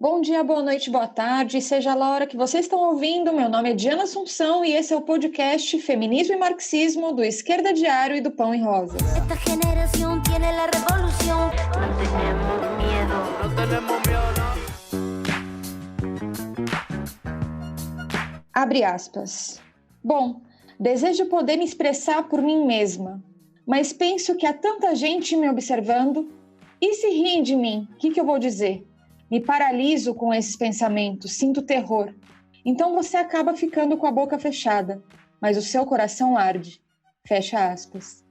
Bom dia, boa noite, boa tarde, seja lá a hora que vocês estão ouvindo. Meu nome é Diana Assunção e esse é o podcast Feminismo e Marxismo do Esquerda Diário e do Pão e Rosas. Esta generación tiene la revolución. No tenemos miedo, Abre aspas. Bom, desejo poder me expressar por mim mesma, mas penso que há tanta gente me observando. E se riem de mim, o que eu vou dizer? Me paraliso com esses pensamentos, sinto terror. Então você acaba ficando com a boca fechada, mas o seu coração arde. Fecha aspas.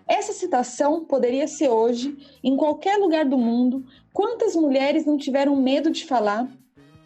Essa citação poderia ser hoje, em qualquer lugar do mundo. Quantas mulheres não tiveram medo de falar?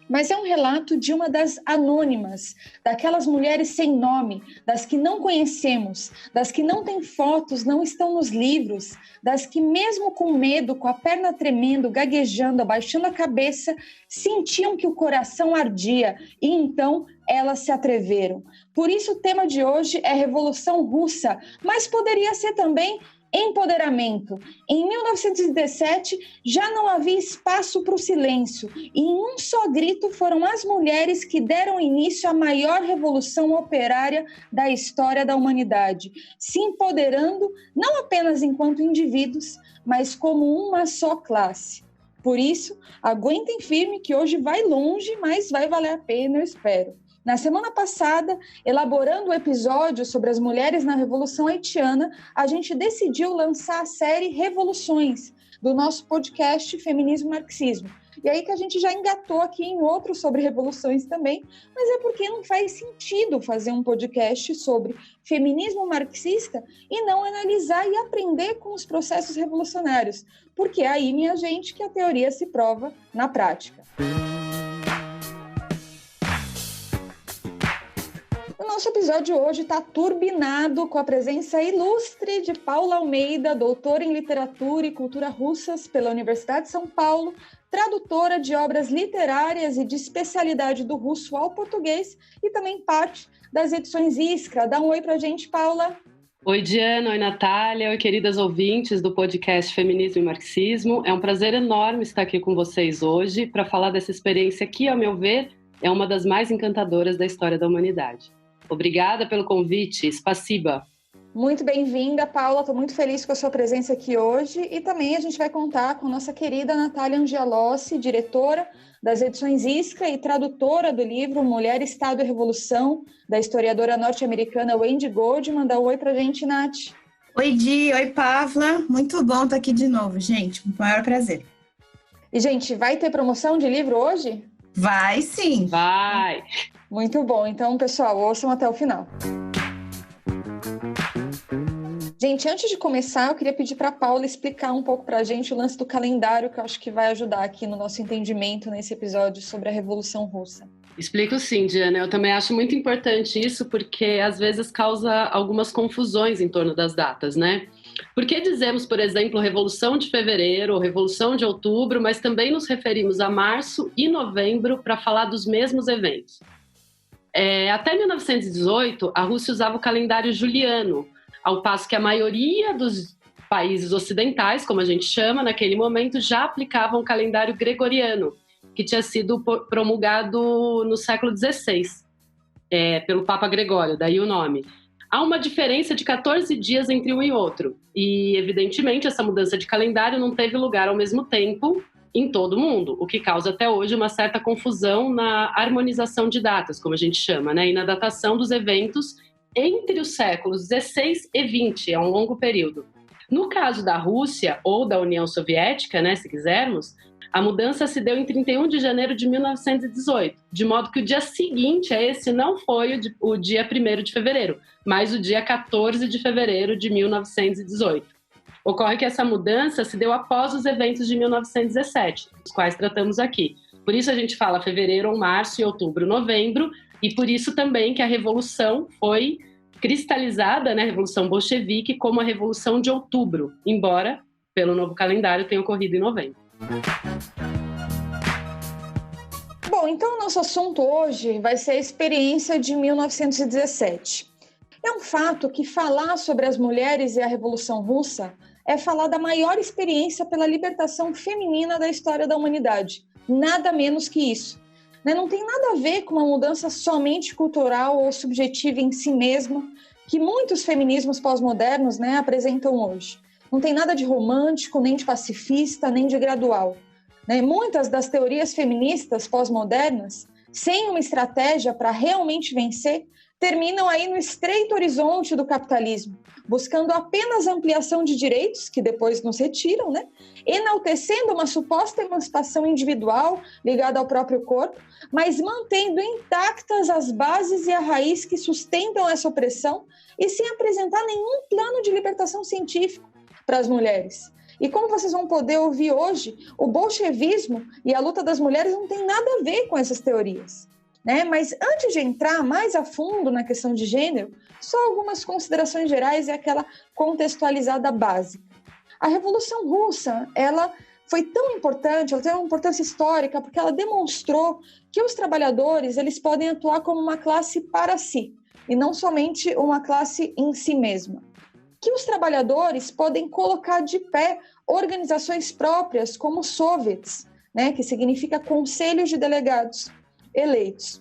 Mas é um relato de uma das anônimas, daquelas mulheres sem nome, das que não conhecemos, das que não têm fotos, não estão nos livros, das que mesmo com medo, com a perna tremendo, gaguejando, abaixando a cabeça, sentiam que o coração ardia e então elas se atreveram. Por isso o tema de hoje é Revolução Russa, mas poderia ser também empoderamento. Em 1917, já não havia espaço para o silêncio, e em um só grito foram as mulheres que deram início à maior revolução operária da história da humanidade, se empoderando não apenas enquanto indivíduos, mas como uma só classe. Por isso, aguentem firme que hoje vai longe, mas vai valer a pena, eu espero. Na semana passada, elaborando o episódio sobre as mulheres na Revolução Haitiana, a gente decidiu lançar a série Revoluções, do nosso podcast Feminismo e Marxismo. E aí que a gente já engatou aqui em outros sobre revoluções também, mas é porque não faz sentido fazer um podcast sobre feminismo marxista e não analisar e aprender com os processos revolucionários, porque é aí, minha gente, que a teoria se prova na prática. O nosso episódio hoje está turbinado com a presença ilustre de Paula Almeida, doutora em Literatura e Cultura Russas pela Universidade de São Paulo, tradutora de obras literárias e de especialidade do russo ao português e também parte das edições Iskra. Dá um oi pra gente, Paula. Oi, Diana, oi, Natália, oi, queridas ouvintes do podcast Feminismo e Marxismo. É um prazer enorme estar aqui com vocês hoje para falar dessa experiência que, ao meu ver, é uma das mais encantadoras da história da humanidade. Obrigada pelo convite, spasiba. Muito bem-vinda, Paula. Estou muito feliz com a sua presença aqui hoje. E também a gente vai contar com nossa querida Natália Angelossi, diretora das edições Iskra e tradutora do livro Mulher, Estado e Revolução, da historiadora norte-americana Wendy Goldman. Dá um oi pra gente, Nath. Oi, Di. Oi, Pavla. Muito bom estar aqui de novo, gente. Um maior prazer. E, gente, vai ter promoção de livro hoje? Vai, sim. Vai! Muito bom. Então, pessoal, ouçam até o final. Gente, antes de começar, eu queria pedir para a Paula explicar um pouco para a gente o lance do calendário, que eu acho que vai ajudar aqui no nosso entendimento nesse episódio sobre a Revolução Russa. Explico sim, Diana. Eu também acho muito importante isso, porque às vezes causa algumas confusões em torno das datas, né? Por que dizemos, por exemplo, Revolução de Fevereiro ou Revolução de Outubro, mas também nos referimos a março e novembro para falar dos mesmos eventos? Até 1918, a Rússia usava o calendário juliano, ao passo que a maioria dos países ocidentais, como a gente chama, naquele momento, já aplicavam o calendário gregoriano, que tinha sido promulgado no século XVI, pelo Papa Gregório, daí o nome. Há uma diferença de 14 dias entre um e outro, e, evidentemente, essa mudança de calendário não teve lugar ao mesmo tempo em todo o mundo, o que causa até hoje uma certa confusão na harmonização de datas, como a gente chama, né, e na datação dos eventos entre os séculos 16 e 20, é um longo período. No caso da Rússia, ou da União Soviética, né, se quisermos, a mudança se deu em 31 de janeiro de 1918, de modo que o dia seguinte a esse não foi o dia 1º de fevereiro, mas o dia 14 de fevereiro de 1918. Ocorre que essa mudança se deu após os eventos de 1917, dos quais tratamos aqui. Por isso a gente fala fevereiro ou março e outubro, novembro, e por isso também que a Revolução foi cristalizada, né, a Revolução Bolchevique, como a Revolução de Outubro, embora, pelo novo calendário, tenha ocorrido em novembro. Bom, então o nosso assunto hoje vai ser a experiência de 1917. É um fato que falar sobre as mulheres e a Revolução Russa é falar da maior experiência pela libertação feminina da história da humanidade, nada menos que isso. Né? Não tem nada a ver com uma mudança somente cultural ou subjetiva em si mesma, que muitos feminismos pós-modernos, né, apresentam hoje. Não tem nada de romântico, nem de pacifista, nem de gradual. Né? Muitas das teorias feministas pós-modernas, sem uma estratégia para realmente vencer, terminam aí no estreito horizonte do capitalismo, buscando apenas ampliação de direitos, que depois nos retiram, né? Enaltecendo uma suposta emancipação individual ligada ao próprio corpo, mas mantendo intactas as bases e a raiz que sustentam essa opressão e sem apresentar nenhum plano de libertação científico para as mulheres. E como vocês vão poder ouvir hoje, o bolchevismo e a luta das mulheres não tem nada a ver com essas teorias. Né? Mas antes de entrar mais a fundo na questão de gênero, só algumas considerações gerais e aquela contextualizada básica. A Revolução Russa, ela foi tão importante, ela teve uma importância histórica, porque ela demonstrou que os trabalhadores eles podem atuar como uma classe para si, e não somente uma classe em si mesma. Que os trabalhadores podem colocar de pé organizações próprias, como soviets, né, que significa conselhos de delegados eleitos,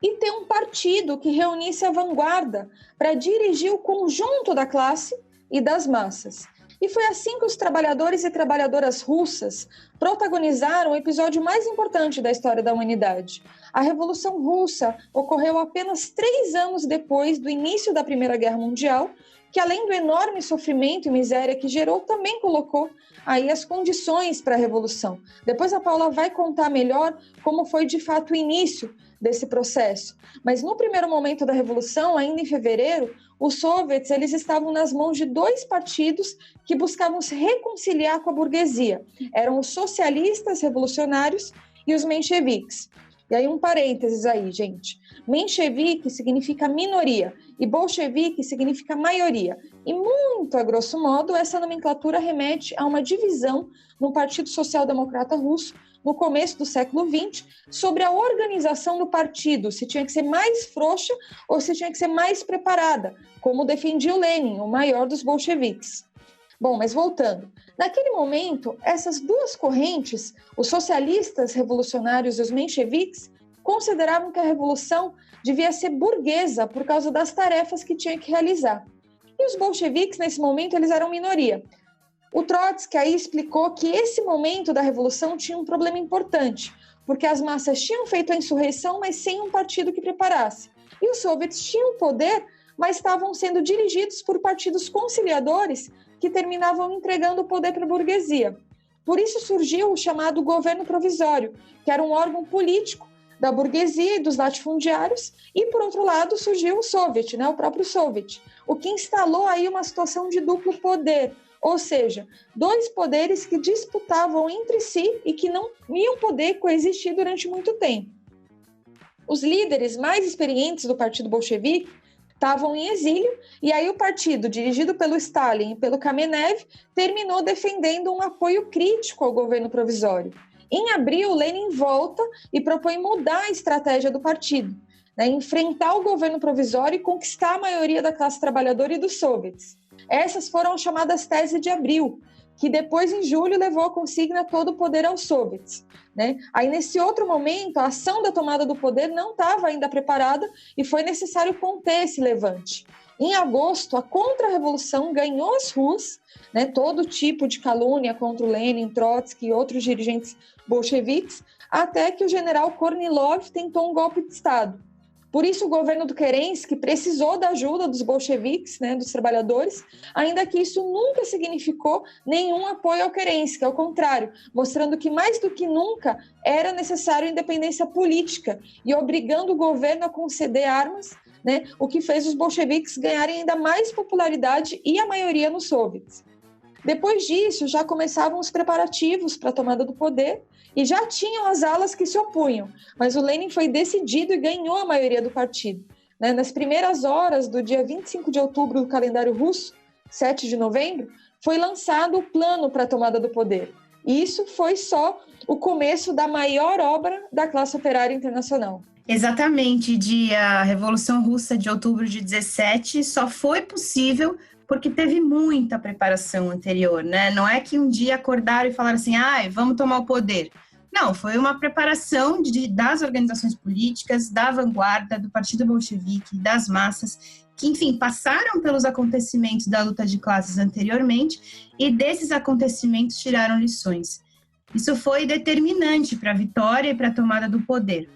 e ter um partido que reunisse a vanguarda para dirigir o conjunto da classe e das massas. E foi assim que os trabalhadores e trabalhadoras russas protagonizaram o episódio mais importante da história da humanidade. A Revolução Russa ocorreu apenas 3 anos depois do início da Primeira Guerra Mundial, que além do enorme sofrimento e miséria que gerou, também colocou aí as condições para a Revolução. Depois a Paula vai contar melhor como foi de fato o início desse processo. Mas no primeiro momento da Revolução, ainda em fevereiro, os soviets eles estavam nas mãos de 2 partidos que buscavam se reconciliar com a burguesia. Eram os socialistas revolucionários e os mencheviques. E aí um parênteses aí, gente. Menchevique significa minoria e bolchevique significa maioria. E muito a grosso modo, essa nomenclatura remete a uma divisão no Partido Social Democrata Russo, no começo do século XX, sobre a organização do partido, se tinha que ser mais frouxa ou se tinha que ser mais preparada, como defendia o Lenin, o maior dos bolcheviques. Bom, mas voltando. Naquele momento, essas 2 correntes, os socialistas revolucionários e os mencheviques, consideravam que a revolução devia ser burguesa por causa das tarefas que tinha que realizar. E os bolcheviques, nesse momento, eles eram minoria. O Trotsky aí explicou que esse momento da revolução tinha um problema importante, porque as massas tinham feito a insurreição, mas sem um partido que preparasse. E os soviets tinham poder, mas estavam sendo dirigidos por partidos conciliadores que terminavam entregando o poder para a burguesia. Por isso surgiu o chamado governo provisório, que era um órgão político da burguesia e dos latifundiários, e por outro lado surgiu o soviet, né, o próprio soviet, o que instalou aí uma situação de duplo poder, ou seja, 2 poderes que disputavam entre si e que não iam poder coexistir durante muito tempo. Os líderes mais experientes do partido bolchevique estavam em exílio, e aí o partido, dirigido pelo Stalin e pelo Kamenev, terminou defendendo um apoio crítico ao governo provisório. Em abril, Lenin volta e propõe mudar a estratégia do partido, né, enfrentar o governo provisório e conquistar a maioria da classe trabalhadora e dos soviets. Essas foram as chamadas teses de abril, que depois, em julho, levou a consigna todo o poder aos soviets. Né? Aí, nesse outro momento, a ação da tomada do poder não estava ainda preparada e foi necessário conter esse levante. Em agosto, a contra-revolução ganhou as ruas, né, todo tipo de calúnia contra o Lenin, Trotsky e outros dirigentes bolcheviques, até que o general Kornilov tentou um golpe de Estado. Por isso, o governo do Kerensky precisou da ajuda dos bolcheviques, né, dos trabalhadores, ainda que isso nunca significou nenhum apoio ao Kerensky, ao contrário, mostrando que mais do que nunca era necessário independência política e obrigando o governo a conceder armas, né, o que fez os bolcheviques ganharem ainda mais popularidade e a maioria nos soviets. Depois disso, já começavam os preparativos para a tomada do poder e já tinham as alas que se opunham, mas o Lenin foi decidido e ganhou a maioria do partido. Né? Nas primeiras horas do dia 25 de outubro do calendário russo, 7 de novembro, foi lançado o plano para a tomada do poder. E isso foi só o começo da maior obra da classe operária internacional. Exatamente, a Revolução Russa de outubro de 17 só foi possível porque teve muita preparação anterior, né? Não é que um dia acordaram e falaram assim, vamos tomar o poder. Não, foi uma preparação das organizações políticas, da vanguarda, do Partido Bolchevique, das massas, que, enfim, passaram pelos acontecimentos da luta de classes anteriormente e desses acontecimentos tiraram lições. Isso foi determinante para a vitória e para a tomada do poder.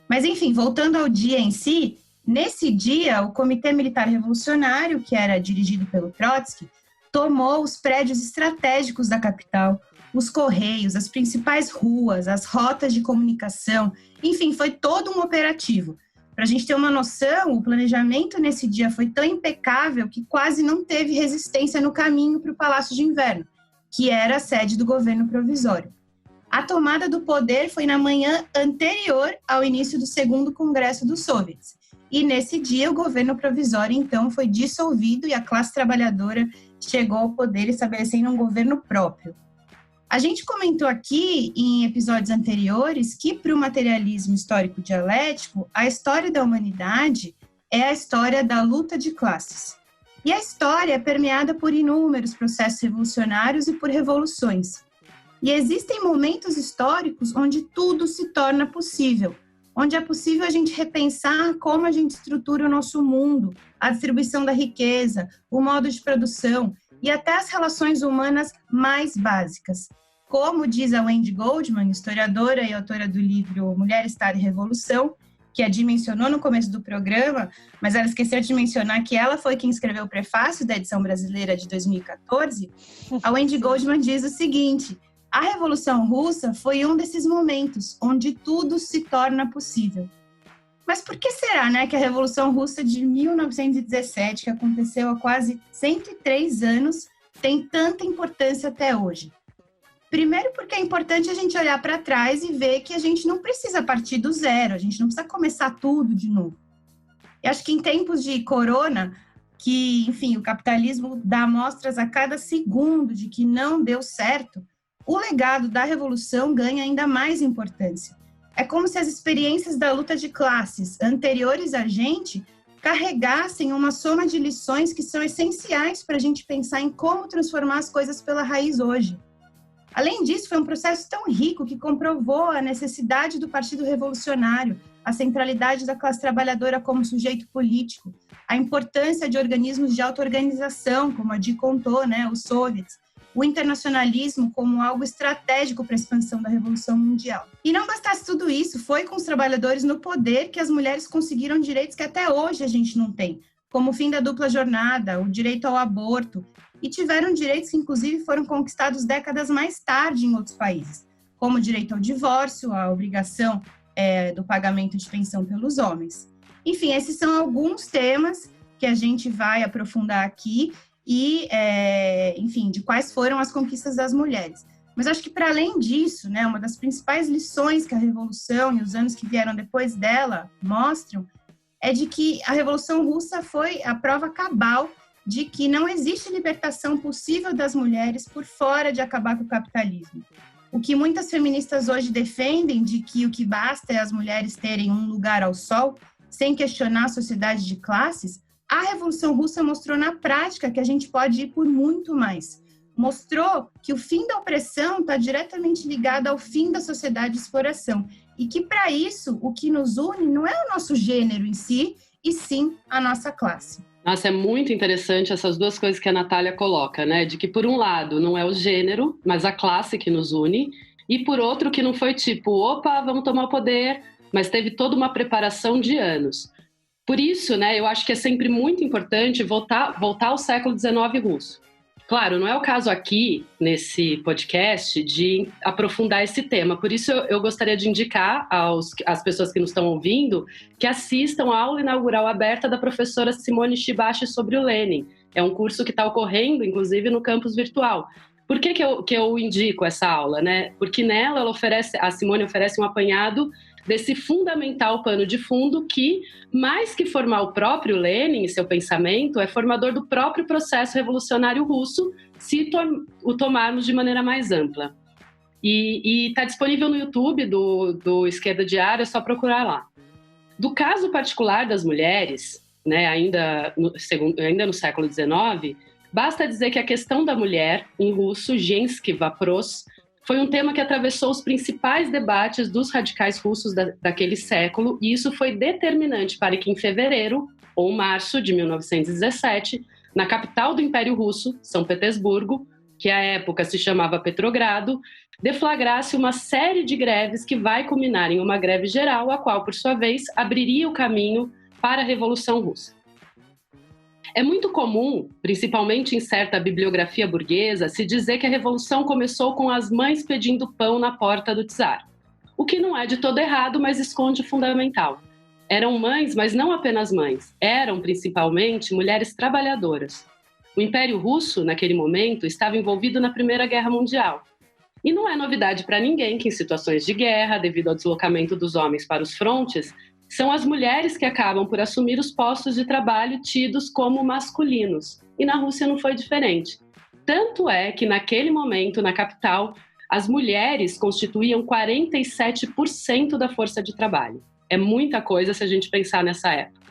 Mas, enfim, voltando ao dia em si, nesse dia, o Comitê Militar Revolucionário, que era dirigido pelo Trotsky, tomou os prédios estratégicos da capital, os correios, as principais ruas, as rotas de comunicação, enfim, foi todo um operativo. Para a gente ter uma noção, o planejamento nesse dia foi tão impecável que quase não teve resistência no caminho para o Palácio de Inverno, que era a sede do governo provisório. A tomada do poder foi na manhã anterior ao início do segundo Congresso dos Soviets. E nesse dia o governo provisório, então, foi dissolvido e a classe trabalhadora chegou ao poder estabelecendo um governo próprio. A gente comentou aqui em episódios anteriores que para o materialismo histórico dialético, a história da humanidade é a história da luta de classes. E a história é permeada por inúmeros processos revolucionários e por revoluções. E existem momentos históricos onde tudo se torna possível, onde é possível a gente repensar como a gente estrutura o nosso mundo, a distribuição da riqueza, o modo de produção e até as relações humanas mais básicas. Como diz a Wendy Goldman, historiadora e autora do livro Mulher, Estado e Revolução, que a Di mencionou no começo do programa, mas ela esqueceu de mencionar que ela foi quem escreveu o prefácio da edição brasileira de 2014, a Wendy Goldman diz o seguinte: a Revolução Russa foi um desses momentos onde tudo se torna possível. Mas por que será, né, que a Revolução Russa de 1917, que aconteceu há quase 103 anos, tem tanta importância até hoje? Primeiro porque é importante a gente olhar para trás e ver que a gente não precisa partir do zero, a gente não precisa começar tudo de novo. Eu acho que em tempos de corona, que, enfim, o capitalismo dá amostras a cada segundo de que não deu certo, o legado da Revolução ganha ainda mais importância. É como se as experiências da luta de classes anteriores a gente carregassem uma soma de lições que são essenciais para a gente pensar em como transformar as coisas pela raiz hoje. Além disso, foi um processo tão rico que comprovou a necessidade do Partido Revolucionário, a centralidade da classe trabalhadora como sujeito político, a importância de organismos de auto-organização, como a Di contou, né, os soviets, o internacionalismo como algo estratégico para a expansão da Revolução Mundial. E não bastasse tudo isso, foi com os trabalhadores no poder que as mulheres conseguiram direitos que até hoje a gente não tem, como o fim da dupla jornada, o direito ao aborto, e tiveram direitos que, inclusive, foram conquistados décadas mais tarde em outros países, como o direito ao divórcio, a obrigação do pagamento de pensão pelos homens. Enfim, esses são alguns temas que a gente vai aprofundar aqui e, enfim, de quais foram as conquistas das mulheres. Mas acho que, para além disso, né, uma das principais lições que a Revolução e os anos que vieram depois dela mostram é de que a Revolução Russa foi a prova cabal de que não existe libertação possível das mulheres por fora de acabar com o capitalismo. O que muitas feministas hoje defendem, de que o que basta é as mulheres terem um lugar ao sol, sem questionar a sociedade de classes, a Revolução Russa mostrou na prática que a gente pode ir por muito mais. Mostrou que o fim da opressão está diretamente ligado ao fim da sociedade de exploração e que, para isso, o que nos une não é o nosso gênero em si, e sim a nossa classe. Nossa, é muito interessante essas duas coisas que a Natália coloca, né? De que, por um lado, não é o gênero, mas a classe que nos une, e por outro, que não foi tipo, opa, vamos tomar o poder, mas teve toda uma preparação de anos. Por isso, né, eu acho que é sempre muito importante voltar ao século XIX russo. Claro, não é o caso aqui, nesse podcast, de aprofundar esse tema. Por isso, eu gostaria de indicar às pessoas que nos estão ouvindo que assistam a aula inaugural aberta da professora Simone Shibashi sobre o Lenin. É um curso que está ocorrendo, inclusive, no campus virtual. Por que eu indico essa aula, né? Porque nela a Simone oferece um apanhado desse fundamental pano de fundo que, mais que formar o próprio Lenin e seu pensamento, é formador do próprio processo revolucionário russo, se o tomarmos de maneira mais ampla. E está disponível no YouTube do Esquerda Diária, é só procurar lá. Do caso particular das mulheres, né, ainda no século XIX, basta dizer que a questão da mulher, em russo, Женский вопрос, foi um tema que atravessou os principais debates dos radicais russos daquele século, e isso foi determinante para que em fevereiro ou março de 1917, na capital do Império Russo, São Petersburgo, que à época se chamava Petrogrado, deflagrasse uma série de greves que vai culminar em uma greve geral, a qual, por sua vez, abriria o caminho para a Revolução Russa. É muito comum, principalmente em certa bibliografia burguesa, se dizer que a Revolução começou com as mães pedindo pão na porta do czar. O que não é de todo errado, mas esconde o fundamental. Eram mães, mas não apenas mães. Eram, principalmente, mulheres trabalhadoras. O Império Russo, naquele momento, estava envolvido na Primeira Guerra Mundial. E não é novidade para ninguém que, em situações de guerra, devido ao deslocamento dos homens para os frontes, são as mulheres que acabam por assumir os postos de trabalho tidos como masculinos. E na Rússia não foi diferente. Tanto é que, naquele momento, na capital, as mulheres constituíam 47% da força de trabalho. É muita coisa se a gente pensar nessa época.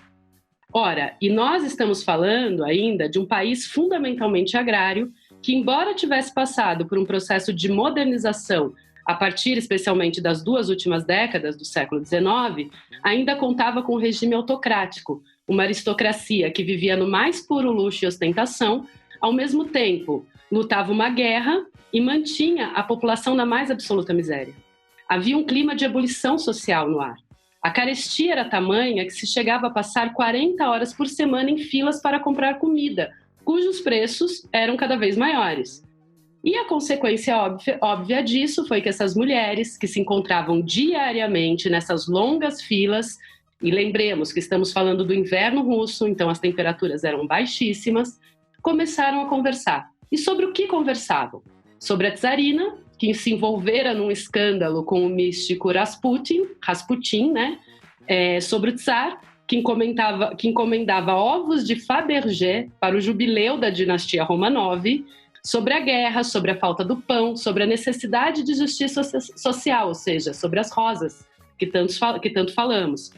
Ora, e nós estamos falando ainda de um país fundamentalmente agrário que, embora tivesse passado por um processo de modernização a partir especialmente das 2 últimas décadas do século XIX, ainda contava com um regime autocrático, uma aristocracia que vivia no mais puro luxo e ostentação, ao mesmo tempo lutava uma guerra e mantinha a população na mais absoluta miséria. Havia um clima de ebulição social no ar. A carestia era tamanha que se chegava a passar 40 horas por semana em filas para comprar comida, cujos preços eram cada vez maiores. E a consequência óbvia disso foi que essas mulheres, que se encontravam diariamente nessas longas filas, e lembremos que estamos falando do inverno russo, então as temperaturas eram baixíssimas, começaram a conversar. E sobre o que conversavam? Sobre a czarina, que se envolvera num escândalo com o místico Rasputin, né? Sobre o czar, que encomendava ovos de Fabergé para o jubileu da dinastia Romanov, sobre a guerra, sobre a falta do pão, sobre a necessidade de justiça social, ou seja, sobre as rosas, que tanto falamos.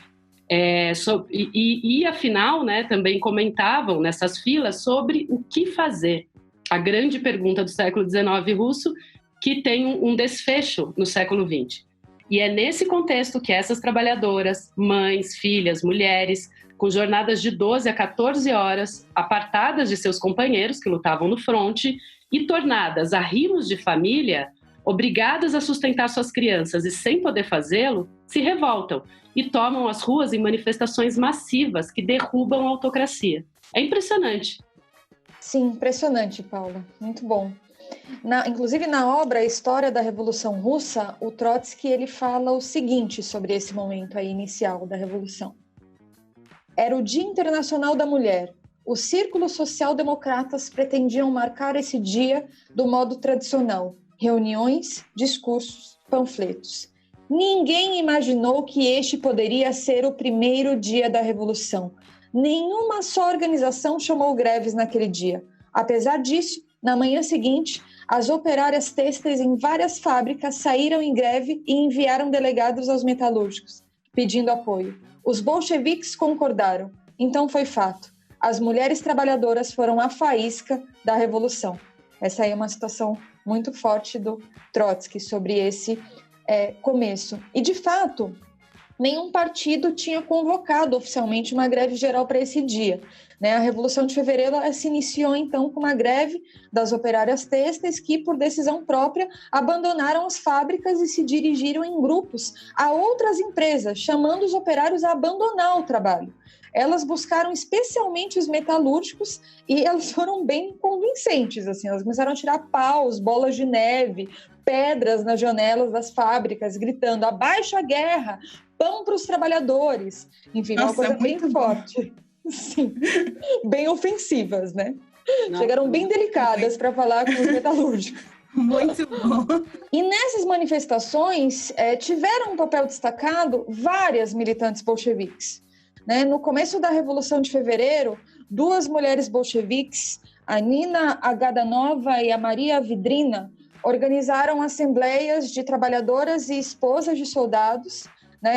Afinal, né, também comentavam nessas filas sobre o que fazer. A grande pergunta do século XIX russo, que tem um desfecho no século XX. E é nesse contexto que essas trabalhadoras, mães, filhas, mulheres, com jornadas de 12 a 14 horas, apartadas de seus companheiros que lutavam no fronte e tornadas arrimos de família, obrigadas a sustentar suas crianças e sem poder fazê-lo, se revoltam e tomam as ruas em manifestações massivas que derrubam a autocracia. É impressionante. Sim, impressionante, Paula. Muito bom. Inclusive, na obra A História da Revolução Russa, o Trotsky ele fala o seguinte sobre esse momento aí inicial da Revolução. Era o Dia Internacional da Mulher. Os círculos social-democratas pretendiam marcar esse dia do modo tradicional. Reuniões, discursos, panfletos. Ninguém imaginou que este poderia ser o primeiro dia da Revolução. Nenhuma só organização chamou greves naquele dia. Apesar disso, na manhã seguinte, as operárias têxteis em várias fábricas saíram em greve e enviaram delegados aos metalúrgicos, pedindo apoio. Os bolcheviques concordaram. Então foi fato. As mulheres trabalhadoras foram a faísca da Revolução. Essa aí é uma citação muito forte do Trotsky sobre esse começo. E, de fato, nenhum partido tinha convocado oficialmente uma greve geral para esse dia. A Revolução de Fevereiro se iniciou, então, com uma greve das operárias têxteis que, por decisão própria, abandonaram as fábricas e se dirigiram em grupos a outras empresas, chamando os operários a abandonar o trabalho. Elas buscaram especialmente os metalúrgicos e elas foram bem convincentes. Assim, elas começaram a tirar paus, bolas de neve, pedras nas janelas das fábricas, gritando: abaixo a guerra, pão para os trabalhadores. Enfim, uma coisa bem forte. Sim, bem ofensivas, né? Nossa, chegaram bem delicadas para falar com os metalúrgicos. Muito bom. E nessas manifestações tiveram um papel destacado várias militantes bolcheviques. No começo da Revolução de Fevereiro, 2 mulheres bolcheviques, a Nina Agadanova e a Maria Vidrina, organizaram assembleias de trabalhadoras e esposas de soldados,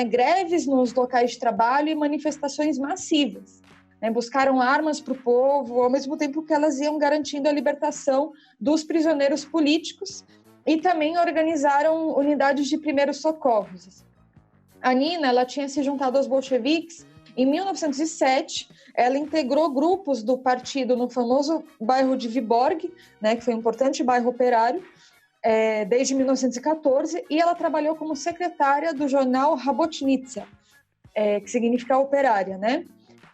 greves nos locais de trabalho e manifestações massivas. Buscaram armas para o povo, ao mesmo tempo que elas iam garantindo a libertação dos prisioneiros políticos e também organizaram unidades de primeiros socorros. A Nina, ela tinha se juntado aos bolcheviques em 1907. Ela integrou grupos do partido no famoso bairro de Vyborg, né, que foi um importante bairro operário, desde 1914, e ela trabalhou como secretária do jornal Rabotnitsa, que significa operária, né?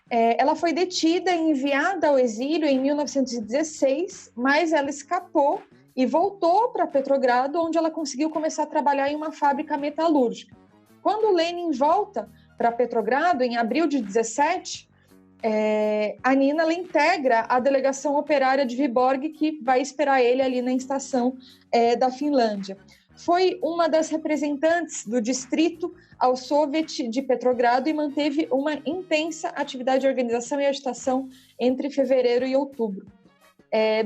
Ela foi detida e enviada ao exílio em 1916, mas ela escapou e voltou para Petrogrado, onde ela conseguiu começar a trabalhar em uma fábrica metalúrgica. Quando Lenin volta para Petrogrado, em abril de 17, a Nina, ela integra a delegação operária de Vyborg, que vai esperar ele ali na estação da Finlândia. Foi uma das representantes do distrito ao Soviet de Petrogrado e manteve uma intensa atividade de organização e agitação entre fevereiro e outubro.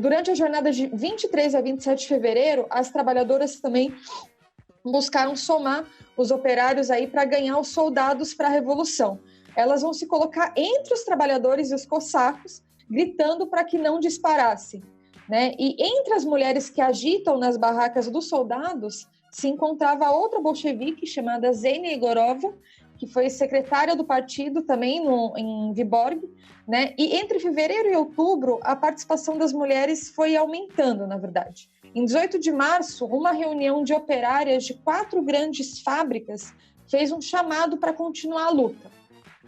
Durante a jornada de 23 a 27 de fevereiro, as trabalhadoras também buscaram somar os operários aí para ganhar os soldados para a revolução. Elas vão se colocar entre os trabalhadores e os cossacos, gritando para que não disparassem, né? E entre as mulheres que agitam nas barracas dos soldados, se encontrava outra bolchevique chamada Zhenya Egorova, que foi secretária do partido também em Vyborg, né? E entre fevereiro e outubro, a participação das mulheres foi aumentando, na verdade. Em 18 de março, uma reunião de operárias de 4 grandes fábricas fez um chamado para continuar a luta.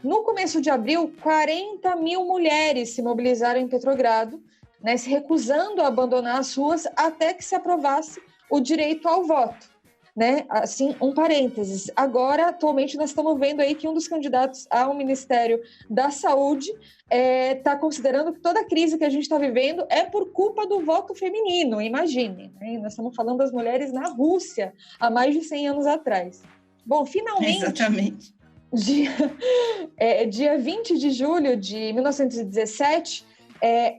No começo de abril, 40 mil mulheres se mobilizaram em Petrogrado, né, se recusando a abandonar as ruas até que se aprovasse o direito ao voto. Né? Assim, um parênteses. Agora, atualmente, nós estamos vendo aí que um dos candidatos ao Ministério da Saúde está considerando que toda a crise que a gente está vivendo é por culpa do voto feminino, imagine. Né? Nós estamos falando das mulheres na Rússia, há mais de 100 anos atrás. Bom, finalmente... Exatamente. Dia 20 de julho de 1917,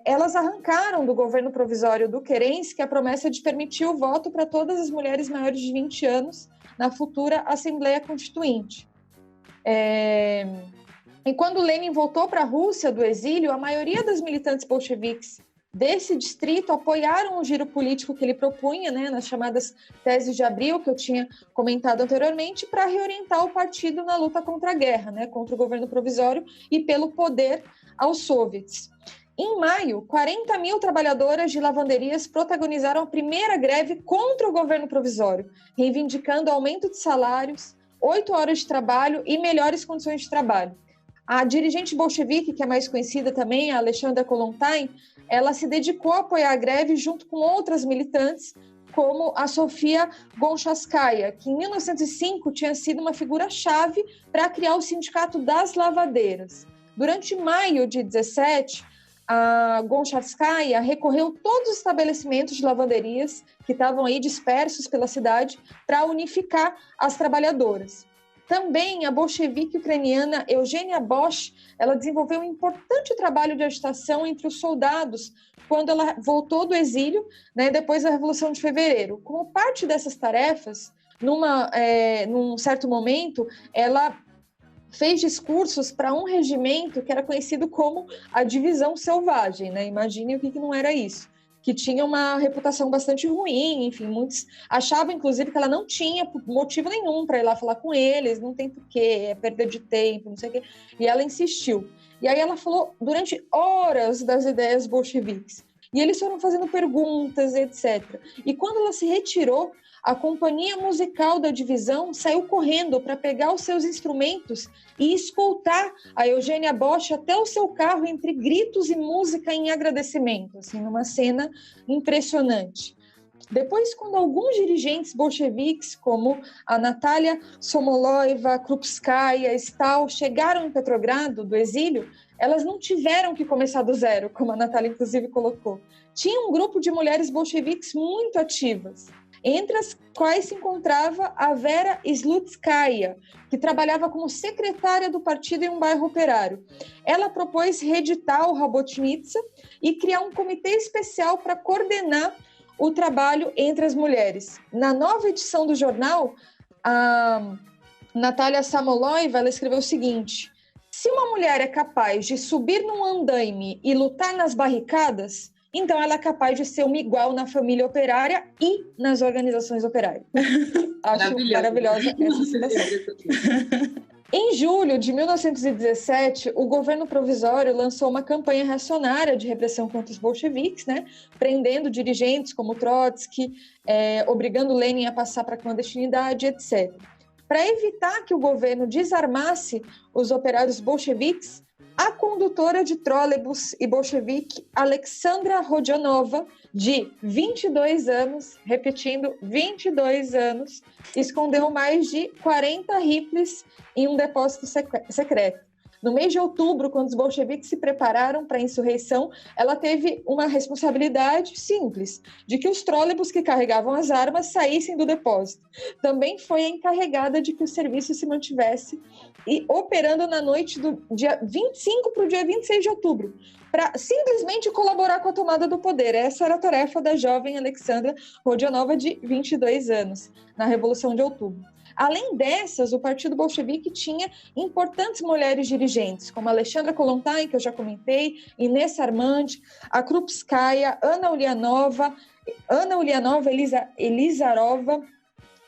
elas arrancaram do governo provisório do Kerensky a promessa de permitir o voto para todas as mulheres maiores de 20 anos na futura Assembleia Constituinte. E quando Lenin voltou para a Rússia do exílio, a maioria das militantes bolcheviques desse distrito apoiaram o giro político que ele propunha, né, nas chamadas teses de abril, que eu tinha comentado anteriormente, para reorientar o partido na luta contra a guerra, né, contra o governo provisório e pelo poder aos soviets. Em maio, 40 mil trabalhadoras de lavanderias protagonizaram a primeira greve contra o governo provisório, reivindicando aumento de salários, 8 horas de trabalho e melhores condições de trabalho. A dirigente bolchevique, que é mais conhecida também, a Alexandra Kollontai, ela se dedicou a apoiar a greve junto com outras militantes, como a Sofia Gonchaskaya, que em 1905 tinha sido uma figura-chave para criar o Sindicato das Lavadeiras. Durante maio de 17, a Gonchaskaya recorreu todos os estabelecimentos de lavanderias que estavam aí dispersos pela cidade para unificar as trabalhadoras. Também a bolchevique ucraniana Eugenia Bosch, ela desenvolveu um importante trabalho de agitação entre os soldados quando ela voltou do exílio, né, depois da Revolução de Fevereiro. Como parte dessas tarefas, num certo momento, ela fez discursos para um regimento que era conhecido como a Divisão Selvagem, né? Imagine o que não era isso. Que tinha uma reputação bastante ruim, enfim, muitos achavam, inclusive, que ela não tinha motivo nenhum para ir lá falar com eles, não tem porquê, é perda de tempo, não sei o quê, e ela insistiu. E aí ela falou durante horas das ideias bolcheviques, e eles foram fazendo perguntas, etc. E quando ela se retirou, a companhia musical da divisão saiu correndo para pegar os seus instrumentos e escoltar a Eugenia Bosch até o seu carro entre gritos e música em agradecimento, assim, numa cena impressionante. Depois, quando alguns dirigentes bolcheviques, como a Natalia Somoloeva, Krupskaya, Stal, chegaram em Petrogrado do exílio, elas não tiveram que começar do zero, como a Natalia, inclusive, colocou. Tinha um grupo de mulheres bolcheviques muito ativas, entre as quais se encontrava a Vera Slutskaya, que trabalhava como secretária do partido em um bairro operário. Ela propôs reeditar o Rabotnitsa e criar um comitê especial para coordenar o trabalho entre as mulheres. Na nova edição do jornal, a Natalia Samoloeva, ela escreveu o seguinte: se uma mulher é capaz de subir num andaime e lutar nas barricadas, então ela é capaz de ser uma igual na família operária e nas organizações operárias. Acho maravilhosa essa citação. Em julho de 1917, o governo provisório lançou uma campanha reacionária de repressão contra os bolcheviques, né? Prendendo dirigentes como Trotsky, obrigando Lenin a passar para a clandestinidade, etc. Para evitar que o governo desarmasse os operários bolcheviques, a condutora de trólebus e bolchevique Alexandra Rodionova, de 22 anos, repetindo, 22 anos, escondeu mais de 40 rifles em um depósito secreto. No mês de outubro, quando os bolcheviques se prepararam para a insurreição, ela teve uma responsabilidade simples, de que os trólebus que carregavam as armas saíssem do depósito. Também foi a encarregada de que o serviço se mantivesse e operando na noite do dia 25 para o dia 26 de outubro, para simplesmente colaborar com a tomada do poder. Essa era a tarefa da jovem Alexandra Rodionova, de 22 anos, na Revolução de Outubro. Além dessas, o Partido Bolchevique tinha importantes mulheres dirigentes, como Alexandra Kollontai, que eu já comentei, Inês Armand, a Krupskaya, Anna Ulianova, Elizarova,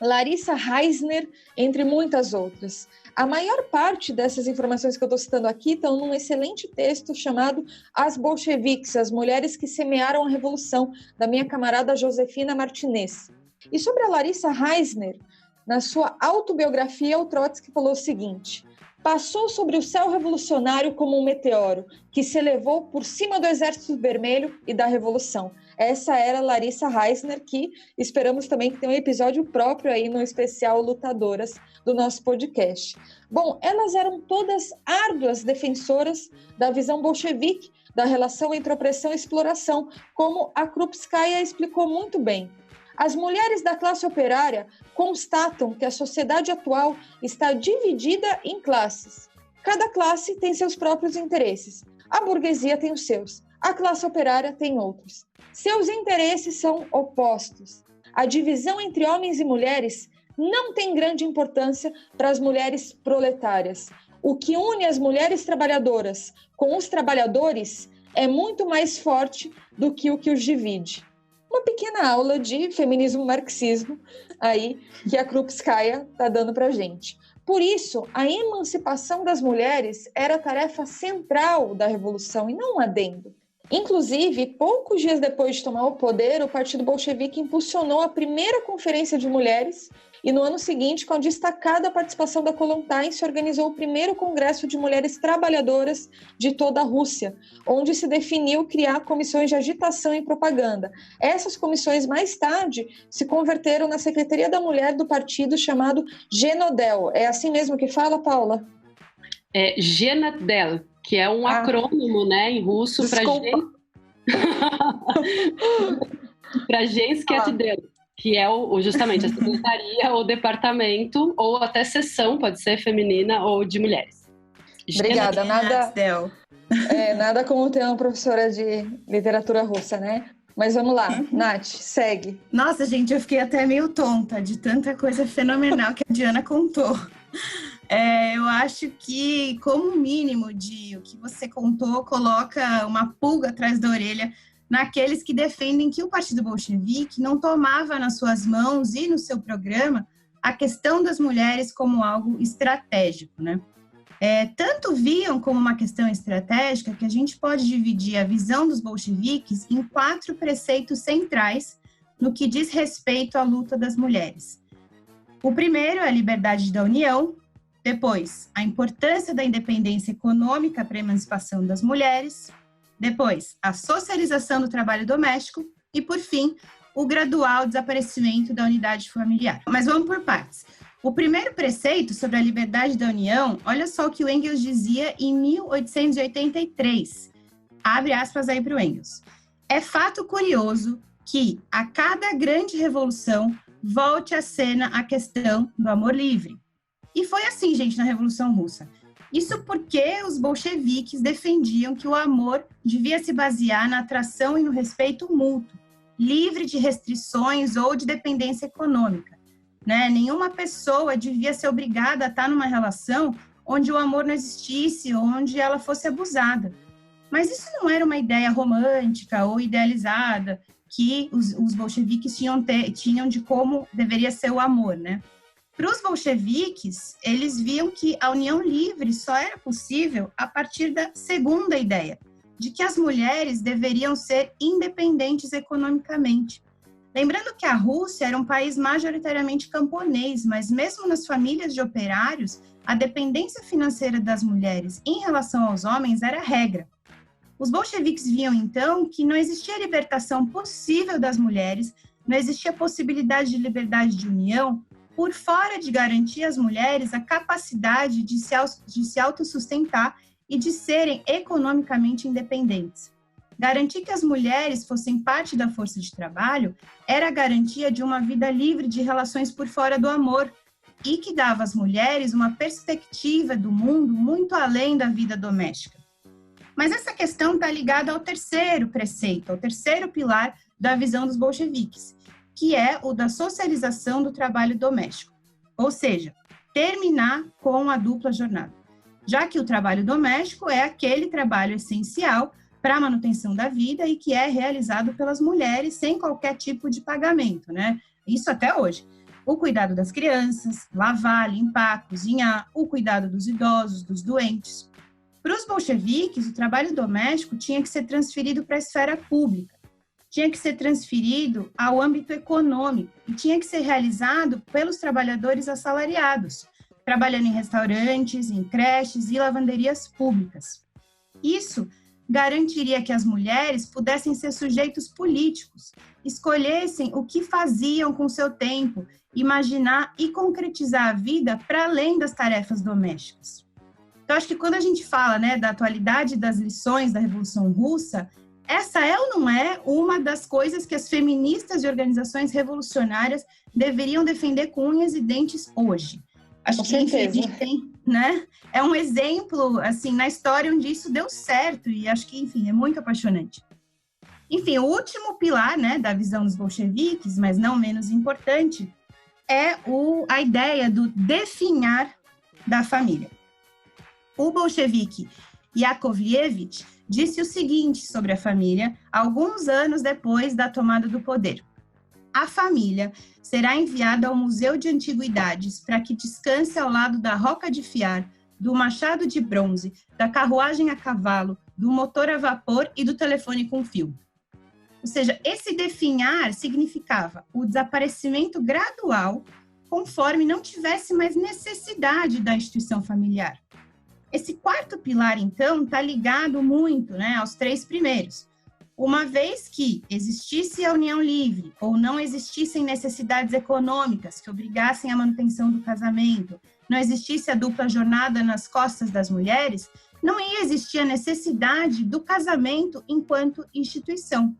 Larissa Reisner, entre muitas outras. A maior parte dessas informações que eu estou citando aqui estão num excelente texto chamado As Bolcheviques, as mulheres que semearam a revolução, da minha camarada Josefina Martinez. E sobre a Larissa Reisner, na sua autobiografia, o Trotsky falou o seguinte: passou sobre o céu revolucionário como um meteoro, que se elevou por cima do Exército Vermelho e da Revolução. Essa era Larissa Reisner, que esperamos também que tenha um episódio próprio aí no especial Lutadoras do nosso podcast. Bom, elas eram todas árduas defensoras da visão bolchevique, da relação entre opressão e exploração, como a Krupskaya explicou muito bem. As mulheres da classe operária constatam que a sociedade atual está dividida em classes. Cada classe tem seus próprios interesses. A burguesia tem os seus. A classe operária tem outros. Seus interesses são opostos. A divisão entre homens e mulheres não tem grande importância para as mulheres proletárias. O que une as mulheres trabalhadoras com os trabalhadores é muito mais forte do que o que os divide. Uma pequena aula de feminismo marxismo aí que a Krupskaya está dando para a gente. Por isso, a emancipação das mulheres era a tarefa central da Revolução e não um adendo. Inclusive, poucos dias depois de tomar o poder, o Partido Bolchevique impulsionou a primeira conferência de mulheres e no ano seguinte, com a destacada participação da Kollontai, se organizou o primeiro Congresso de Mulheres Trabalhadoras de toda a Rússia, onde se definiu criar comissões de agitação e propaganda. Essas comissões, mais tarde, se converteram na Secretaria da Mulher do partido, chamado Genodel. É assim mesmo que fala, Paula? É Genodel, que é um acrônimo, né, em russo para Женский отдел, que é justamente a secretaria ou departamento, ou até seção, pode ser feminina ou de mulheres. Obrigada, nada como ter uma professora de literatura russa, né? Mas vamos lá, Nath, segue. Nossa, gente, eu fiquei até meio tonta de tanta coisa fenomenal que a Diana contou. Eu acho que, como mínimo de o que você contou, coloca uma pulga atrás da orelha naqueles que defendem que o Partido Bolchevique não tomava nas suas mãos e no seu programa a questão das mulheres como algo estratégico, né? Tanto viam como uma questão estratégica que a gente pode dividir a visão dos bolcheviques em 4 preceitos centrais no que diz respeito à luta das mulheres. O primeiro é a liberdade da união, depois, a importância da independência econômica para a emancipação das mulheres, depois, a socialização do trabalho doméstico e, por fim, o gradual desaparecimento da unidade familiar. Mas vamos por partes. O primeiro preceito sobre a liberdade da união, olha só o que o Engels dizia em 1883. Abre aspas aí para o Engels. É fato curioso que, a cada grande revolução, volte à cena a questão do amor livre. E foi assim, gente, na Revolução Russa. Isso porque os bolcheviques defendiam que o amor devia se basear na atração e no respeito mútuo, livre de restrições ou de dependência econômica, né? Nenhuma pessoa devia ser obrigada a estar numa relação onde o amor não existisse, onde ela fosse abusada. Mas isso não era uma ideia romântica ou idealizada que os bolcheviques tinham de como deveria ser o amor, né? Para os bolcheviques, eles viam que a união livre só era possível a partir da segunda ideia, de que as mulheres deveriam ser independentes economicamente. Lembrando que a Rússia era um país majoritariamente camponês, mas mesmo nas famílias de operários, a dependência financeira das mulheres em relação aos homens era regra. Os bolcheviques viam, então, que não existia libertação possível das mulheres, não existia possibilidade de liberdade de união, por fora de garantir às mulheres a capacidade de se autossustentar e de serem economicamente independentes. Garantir que as mulheres fossem parte da força de trabalho era a garantia de uma vida livre de relações por fora do amor e que dava às mulheres uma perspectiva do mundo muito além da vida doméstica. Mas essa questão está ligada ao terceiro preceito, ao terceiro pilar da visão dos bolcheviques, que é o da socialização do trabalho doméstico, ou seja, terminar com a dupla jornada, já que o trabalho doméstico é aquele trabalho essencial para a manutenção da vida e que é realizado pelas mulheres sem qualquer tipo de pagamento, né? Isso até hoje. O cuidado das crianças, lavar, limpar, cozinhar, o cuidado dos idosos, dos doentes. Para os bolcheviques, o trabalho doméstico tinha que ser transferido para a esfera pública, tinha que ser transferido ao âmbito econômico e tinha que ser realizado pelos trabalhadores assalariados, trabalhando em restaurantes, em creches e lavanderias públicas. Isso garantiria que as mulheres pudessem ser sujeitos políticos, escolhessem o que faziam com seu tempo, imaginar e concretizar a vida para além das tarefas domésticas. Então, acho que quando a gente fala, né, da atualidade das lições da Revolução Russa, essa é ou não é uma das coisas que as feministas e organizações revolucionárias deveriam defender com unhas e dentes hoje. Acho que a gente tem, né? É um exemplo, assim, na história onde isso deu certo e acho que, enfim, é muito apaixonante. Enfim, o último pilar, né, da visão dos bolcheviques, mas não menos importante, é a ideia do definhar da família. O bolchevique Yakovlevich disse o seguinte sobre a família, alguns anos depois da tomada do poder. A família será enviada ao Museu de Antiguidades para que descanse ao lado da roca de fiar, do machado de bronze, da carruagem a cavalo, do motor a vapor e do telefone com fio. Ou seja, esse definhar significava o desaparecimento gradual conforme não tivesse mais necessidade da instituição familiar. Esse quarto pilar, então, está ligado muito, né, aos três primeiros. Uma vez que existisse a união livre ou não existissem necessidades econômicas que obrigassem a manutenção do casamento, não existisse a dupla jornada nas costas das mulheres, não ia existir a necessidade do casamento enquanto instituição.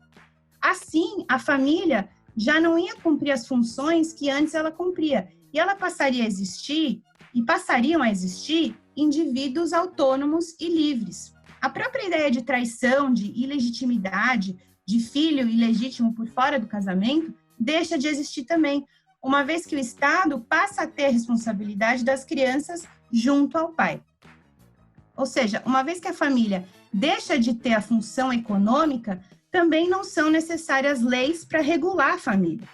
Assim, a família já não ia cumprir as funções que antes ela cumpria, e ela passaria a existir, e passariam a existir, indivíduos autônomos e livres. A própria ideia de traição, de ilegitimidade, de filho ilegítimo por fora do casamento, deixa de existir também, uma vez que o Estado passa a ter a responsabilidade das crianças junto ao pai. Ou seja, uma vez que a família deixa de ter a função econômica, também não são necessárias leis para regular a família.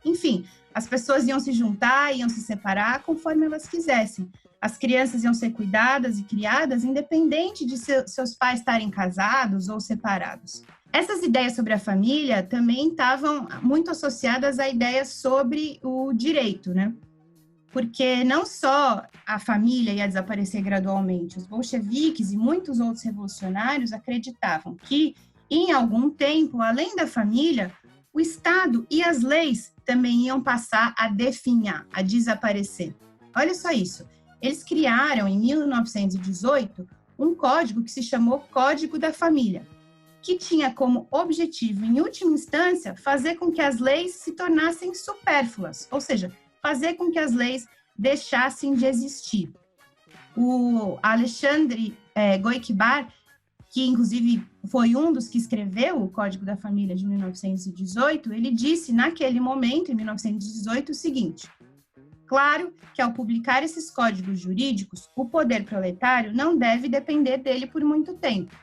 Enfim, as pessoas iam se juntar, iam se separar conforme elas quisessem. As crianças iam ser cuidadas e criadas independente de seus pais estarem casados ou separados. Essas ideias sobre a família também estavam muito associadas a ideias sobre o direito, né? Porque não só a família ia desaparecer gradualmente, os bolcheviques e muitos outros revolucionários acreditavam que, em algum tempo, além da família, o Estado e as leis também iam passar a definhar, a desaparecer. Olha só isso. Eles criaram, em 1918, um código que se chamou Código da Família, que tinha como objetivo, em última instância, fazer com que as leis se tornassem supérfluas, ou seja, fazer com que as leis deixassem de existir. O Alexandre Goikhbar, que inclusive foi um dos que escreveu o Código da Família de 1918, ele disse naquele momento, em 1918, o seguinte: claro que ao publicar esses códigos jurídicos, o poder proletário não deve depender dele por muito tempo.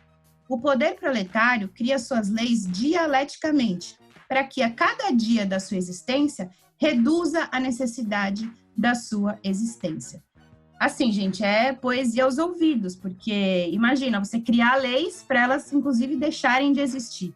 o poder proletário cria suas leis dialeticamente, para que a cada dia da sua existência reduza a necessidade da sua existência. Assim, gente, é poesia aos ouvidos, porque imagina, você criar leis para elas, inclusive, deixarem de existir.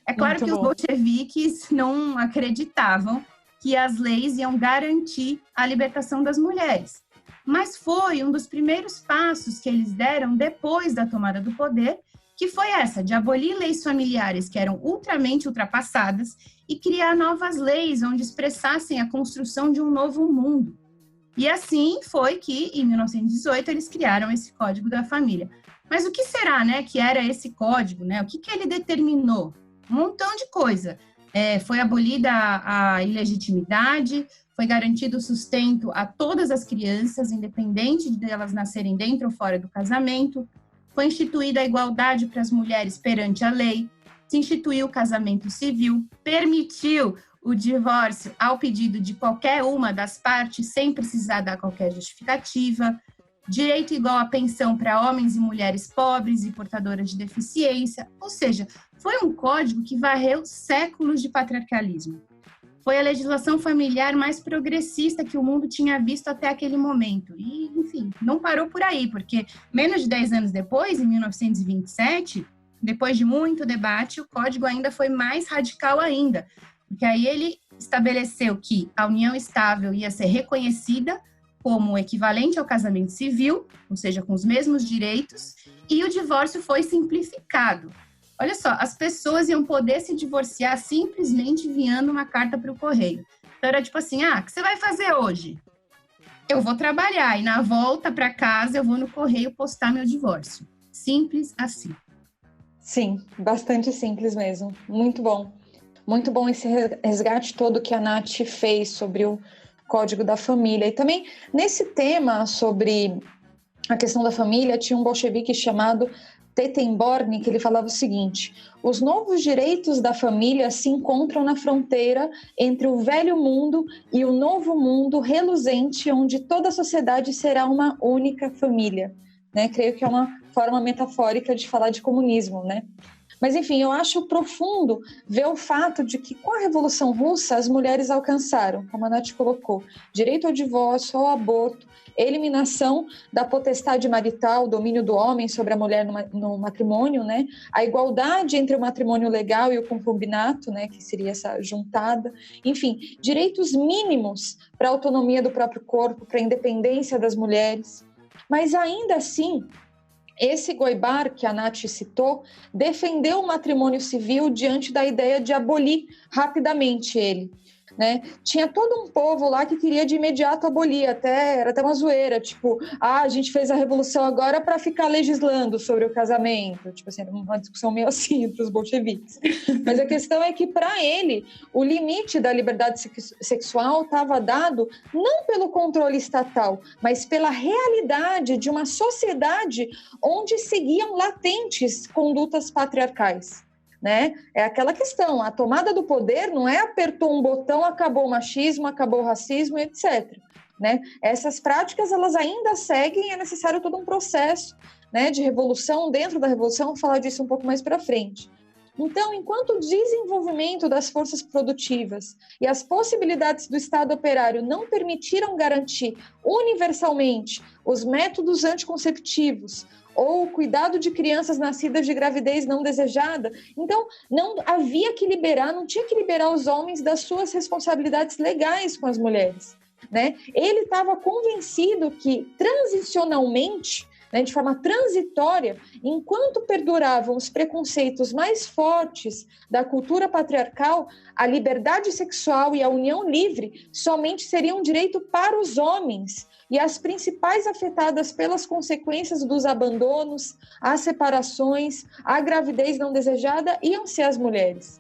É claro que os bolcheviques não acreditavam que as leis iam garantir a libertação das mulheres, mas foi um dos primeiros passos que eles deram depois da tomada do poder, que foi essa, de abolir leis familiares que eram ultrapassadas e criar novas leis onde expressassem a construção de um novo mundo. E assim foi que, em 1918, eles criaram esse Código da Família. Mas o que será, né, que era esse código, né? O que ele determinou? Um montão de coisa. Foi abolida a ilegitimidade, foi garantido o sustento a todas as crianças, independente de elas nascerem dentro ou fora do casamento. Foi instituída a igualdade para as mulheres perante a lei. Se instituiu o casamento civil, permitiu o divórcio ao pedido de qualquer uma das partes, sem precisar dar qualquer justificativa, direito igual à pensão para homens e mulheres pobres e portadoras de deficiência, ou seja, foi um código que varreu séculos de patriarcalismo. Foi a legislação familiar mais progressista que o mundo tinha visto até aquele momento. E, enfim, não parou por aí, porque menos de 10 anos depois, em 1927, depois de muito debate, o código ainda foi mais radical ainda, porque aí ele estabeleceu que a união estável ia ser reconhecida como equivalente ao casamento civil, ou seja, com os mesmos direitos, e o divórcio foi simplificado. Olha só, as pessoas iam poder se divorciar simplesmente enviando uma carta para o correio. Então era tipo assim, o que você vai fazer hoje? Eu vou trabalhar e na volta para casa eu vou no correio postar meu divórcio. Simples assim. Sim, bastante simples mesmo. Muito bom. Muito bom esse resgate todo que a Nath fez sobre o Código da Família. E também, nesse tema sobre a questão da família, tinha um bolchevique chamado Tetenborn, que ele falava o seguinte: os novos direitos da família se encontram na fronteira entre o velho mundo e o novo mundo reluzente, onde toda a sociedade será uma única família. Né? Creio que é uma forma metafórica de falar de comunismo, né? Mas, enfim, eu acho profundo ver o fato de que, com a Revolução Russa, as mulheres alcançaram, como a Nath colocou, direito ao divórcio, ao aborto, eliminação da potestade marital, domínio do homem sobre a mulher no matrimônio, né? A igualdade entre o matrimônio legal e o concubinato, né? Que seria essa juntada. Enfim, direitos mínimos para a autonomia do próprio corpo, para a independência das mulheres. Mas, ainda assim, esse Goibar, que a Nath citou, defendeu o matrimônio civil diante da ideia de abolir rapidamente ele. Né? Tinha todo um povo lá que queria de imediato abolir, era até uma zoeira, tipo, a gente fez a revolução agora para ficar legislando sobre o casamento, tipo assim, uma discussão meio assim entre os bolcheviques. Mas a questão é que, para ele, o limite da liberdade sexual estava dado não pelo controle estatal, mas pela realidade de uma sociedade onde seguiam latentes condutas patriarcais. Né? É aquela questão, a tomada do poder não é apertou um botão, acabou o machismo, acabou o racismo, etc. Né? Essas práticas, elas ainda seguem, é necessário todo um processo, né, de revolução, dentro da revolução, vou falar disso um pouco mais para frente. Então, enquanto o desenvolvimento das forças produtivas e as possibilidades do Estado operário não permitiram garantir universalmente os métodos anticonceptivos, ou o cuidado de crianças nascidas de gravidez não desejada, então não havia que liberar, não tinha que liberar os homens das suas responsabilidades legais com as mulheres. Né? Ele estava convencido que transicionalmente, né, de forma transitória, enquanto perduravam os preconceitos mais fortes da cultura patriarcal, a liberdade sexual e a união livre somente seriam um direito para os homens, e as principais afetadas pelas consequências dos abandonos, as separações, a gravidez não desejada iam ser as mulheres.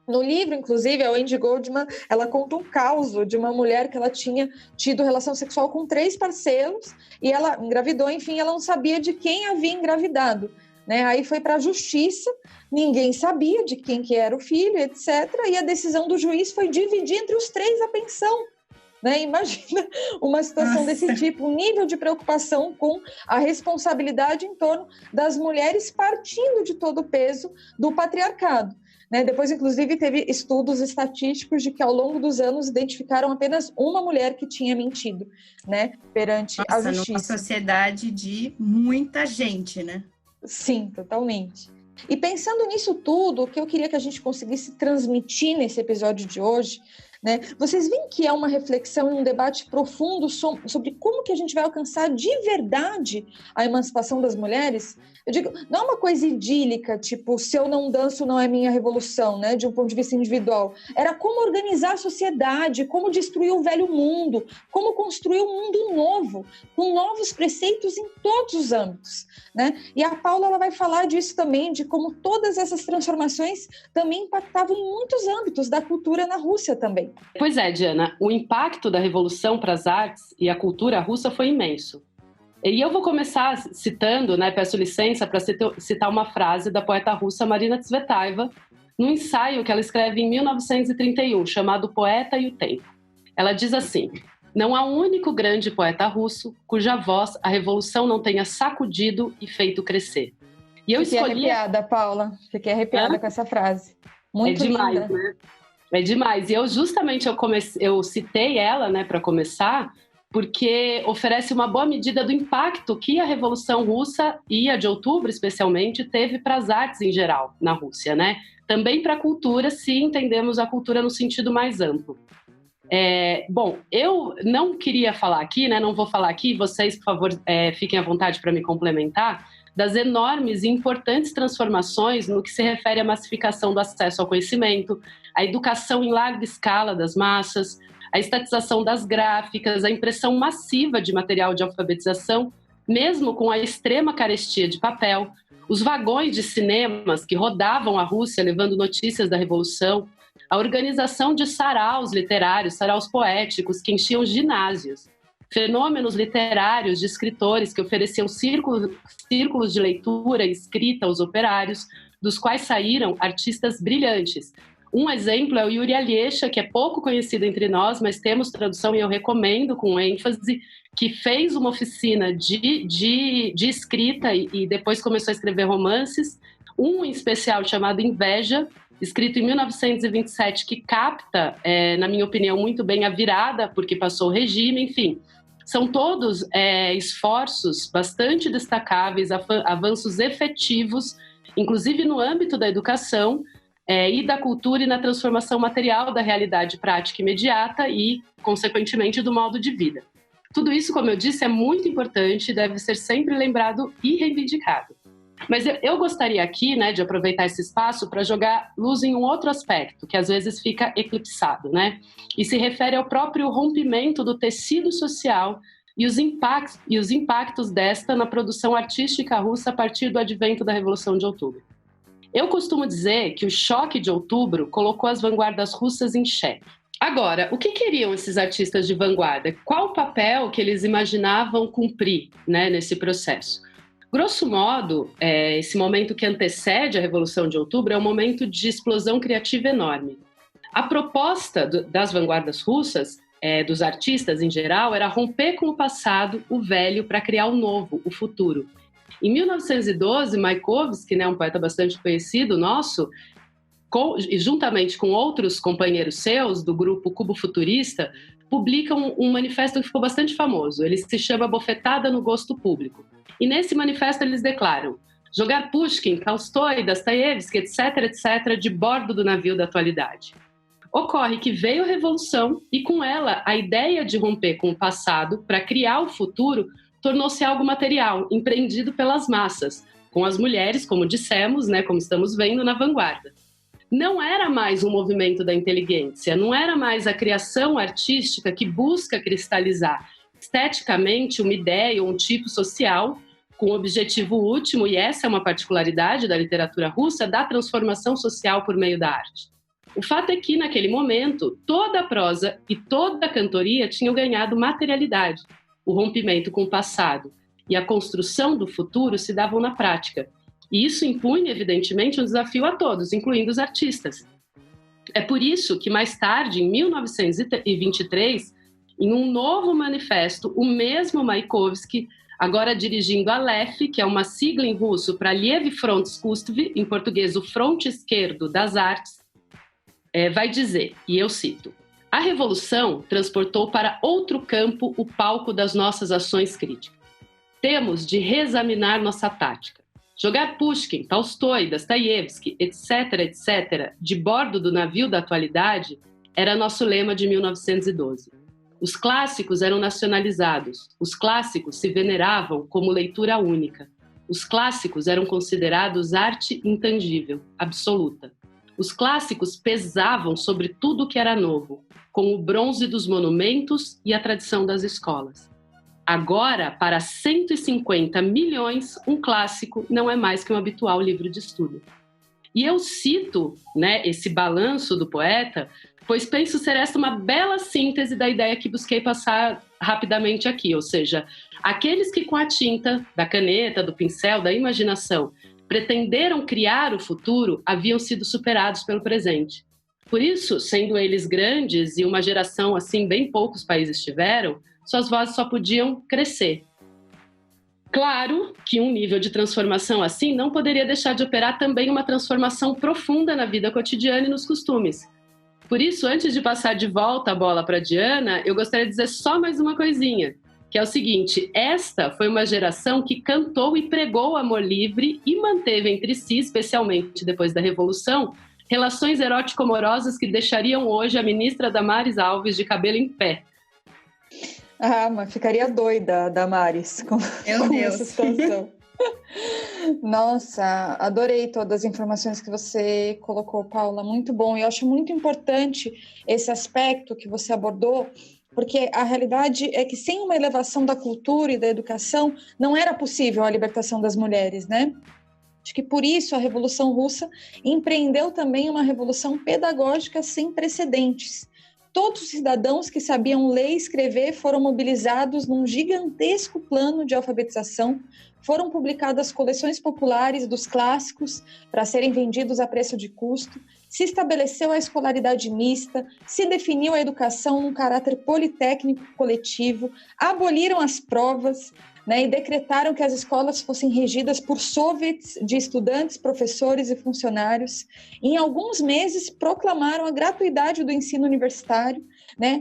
No livro, inclusive, a Wendy Goldman, ela conta um caso de uma mulher que ela tinha tido relação sexual com 3 parceiros e ela engravidou, enfim, ela não sabia de quem havia engravidado. Né? Aí foi para a justiça, ninguém sabia de quem que era o filho, etc. E a decisão do juiz foi dividir entre os 3 a pensão. né? Imagina uma situação desse tipo, um nível de preocupação com a responsabilidade em torno das mulheres partindo de todo o peso do patriarcado. Né? Depois, inclusive, teve estudos estatísticos de que, ao longo dos anos, identificaram apenas uma mulher que tinha mentido, né, perante a justiça. Numa sociedade de muita gente, né? Sim, totalmente. E pensando nisso tudo, o que eu queria que a gente conseguisse transmitir nesse episódio de hoje, né, vocês veem que é uma reflexão e um debate profundo sobre como que a gente vai alcançar de verdade a emancipação das mulheres? Eu digo, não é uma coisa idílica, tipo, se eu não danço não é minha revolução, né, de um ponto de vista individual. Era como organizar a sociedade, como destruir o velho mundo, como construir um mundo novo, com novos preceitos em todos os âmbitos, né? E a Paula, ela vai falar disso também, de como todas essas transformações também impactavam em muitos âmbitos da cultura na Rússia também. Pois é, Diana, o impacto da revolução para as artes e a cultura russa foi imenso. E eu vou começar citando, né, peço licença para citar uma frase da poeta russa Marina Tsvetaeva, num ensaio que ela escreve em 1931, chamado Poeta e o Tempo. Ela diz assim: não há um único grande poeta russo cuja voz a revolução não tenha sacudido e feito crescer. E eu Fiquei arrepiada, Paula. Fiquei arrepiada com essa frase. Muito demais, linda. Né? É demais. E eu citei ela, né, para começar, porque oferece uma boa medida do impacto que a Revolução Russa e a de Outubro, especialmente, teve para as artes em geral na Rússia, né? Também para a cultura, se entendemos a cultura no sentido mais amplo. Bom, eu não queria falar aqui, né? Não vou falar aqui, vocês, por favor, fiquem à vontade para me complementar, das enormes e importantes transformações no que se refere à massificação do acesso ao conhecimento, a educação em larga escala das massas, a estatização das gráficas, a impressão massiva de material de alfabetização, mesmo com a extrema carestia de papel, os vagões de cinemas que rodavam a Rússia levando notícias da Revolução, a organização de saraus literários, saraus poéticos que enchiam ginásios, fenômenos literários de escritores que ofereciam círculos de leitura e escrita aos operários, dos quais saíram artistas brilhantes. Um exemplo é o Yuri Alyesha, que é pouco conhecido entre nós, mas temos tradução e eu recomendo com ênfase, que fez uma oficina de escrita e depois começou a escrever romances, um em especial chamado Inveja, escrito em 1927, que capta, na minha opinião, muito bem a virada, porque passou o regime, enfim. São todos esforços bastante destacáveis, avanços efetivos, inclusive no âmbito da educação, e da cultura e na transformação material da realidade prática imediata e, consequentemente, do modo de vida. Tudo isso, como eu disse, é muito importante e deve ser sempre lembrado e reivindicado. Mas eu gostaria aqui, né, de aproveitar esse espaço para jogar luz em um outro aspecto, que às vezes fica eclipsado, né? E se refere ao próprio rompimento do tecido social e os impactos desta na produção artística russa a partir do advento da Revolução de Outubro. Eu costumo dizer que o choque de outubro colocou as vanguardas russas em xeque. Agora, o que queriam esses artistas de vanguarda? Qual o papel que eles imaginavam cumprir, né, nesse processo? Grosso modo, esse momento que antecede a Revolução de Outubro é um momento de explosão criativa enorme. A proposta das vanguardas russas, dos artistas em geral, era romper com o passado, o velho, para criar o novo, o futuro. Em 1912, Mayakovsky, né, um poeta bastante conhecido nosso, juntamente com outros companheiros seus do grupo Cubo Futurista, publicam um manifesto que ficou bastante famoso. Ele se chama Bofetada no Gosto Público. E nesse manifesto eles declaram: jogar Pushkin, Tolstói, Dostoiévski, etc., etc., de bordo do navio da atualidade. Ocorre que veio a Revolução e, com ela, a ideia de romper com o passado para criar o futuro tornou-se algo material, empreendido pelas massas, com as mulheres, como dissemos, né, como estamos vendo, na vanguarda. Não era mais um movimento da inteligência, não era mais a criação artística que busca cristalizar esteticamente uma ideia ou um tipo social, com o objetivo último, e essa é uma particularidade da literatura russa, da transformação social por meio da arte. O fato é que, naquele momento, toda a prosa e toda a cantoria tinham ganhado materialidade. O rompimento com o passado e a construção do futuro se davam na prática. E isso impunha, evidentemente, um desafio a todos, incluindo os artistas. É por isso que, mais tarde, em 1923, em um novo manifesto, o mesmo Mayakovsky, agora dirigindo a LEF, que é uma sigla em russo para Levi Front Iskусств, em português, o fronte esquerdo das artes, vai dizer, e eu cito: a revolução transportou para outro campo o palco das nossas ações críticas. Temos de reexaminar nossa tática. Jogar Pushkin, Tolstói, Dostoiévski, etc., etc., de bordo do navio da atualidade era nosso lema de 1912. Os clássicos eram nacionalizados. Os clássicos se veneravam como leitura única. Os clássicos eram considerados arte intangível, absoluta. Os clássicos pesavam sobre tudo que era novo, com o bronze dos monumentos e a tradição das escolas. Agora, para 150 milhões, um clássico não é mais que um habitual livro de estudo. E eu cito, esse balanço do poeta, pois penso ser esta uma bela síntese da ideia que busquei passar rapidamente aqui, ou seja, aqueles que com a tinta, da caneta, do pincel, da imaginação, pretenderam criar o futuro, haviam sido superados pelo presente. Por isso, sendo eles grandes e uma geração assim bem poucos países tiveram, suas vozes só podiam crescer. Claro que um nível de transformação assim não poderia deixar de operar também uma transformação profunda na vida cotidiana e nos costumes. Por isso, antes de passar de volta a bola para a Diana, eu gostaria de dizer só mais uma coisinha, que é o seguinte: esta foi uma geração que cantou e pregou o amor livre e manteve entre si, especialmente depois da Revolução, relações erótico-amorosas que deixariam hoje a ministra Damares Alves de cabelo em pé. Ah, mas ficaria doida a Damares com essa situação. Nossa, adorei todas as informações que você colocou, Paula, muito bom. E eu acho muito importante esse aspecto que você abordou, porque a realidade é que sem uma elevação da cultura e da educação não era possível a libertação das mulheres, né? Acho que por isso a Revolução Russa empreendeu também uma revolução pedagógica sem precedentes. Todos os cidadãos que sabiam ler e escrever foram mobilizados num gigantesco plano de alfabetização. Foram publicadas coleções populares dos clássicos para serem vendidos a preço de custo. Se estabeleceu a escolaridade mista, se definiu a educação num caráter politécnico coletivo, aboliram as provas, e decretaram que as escolas fossem regidas por soviets de estudantes, professores e funcionários. Em alguns meses, proclamaram a gratuidade do ensino universitário.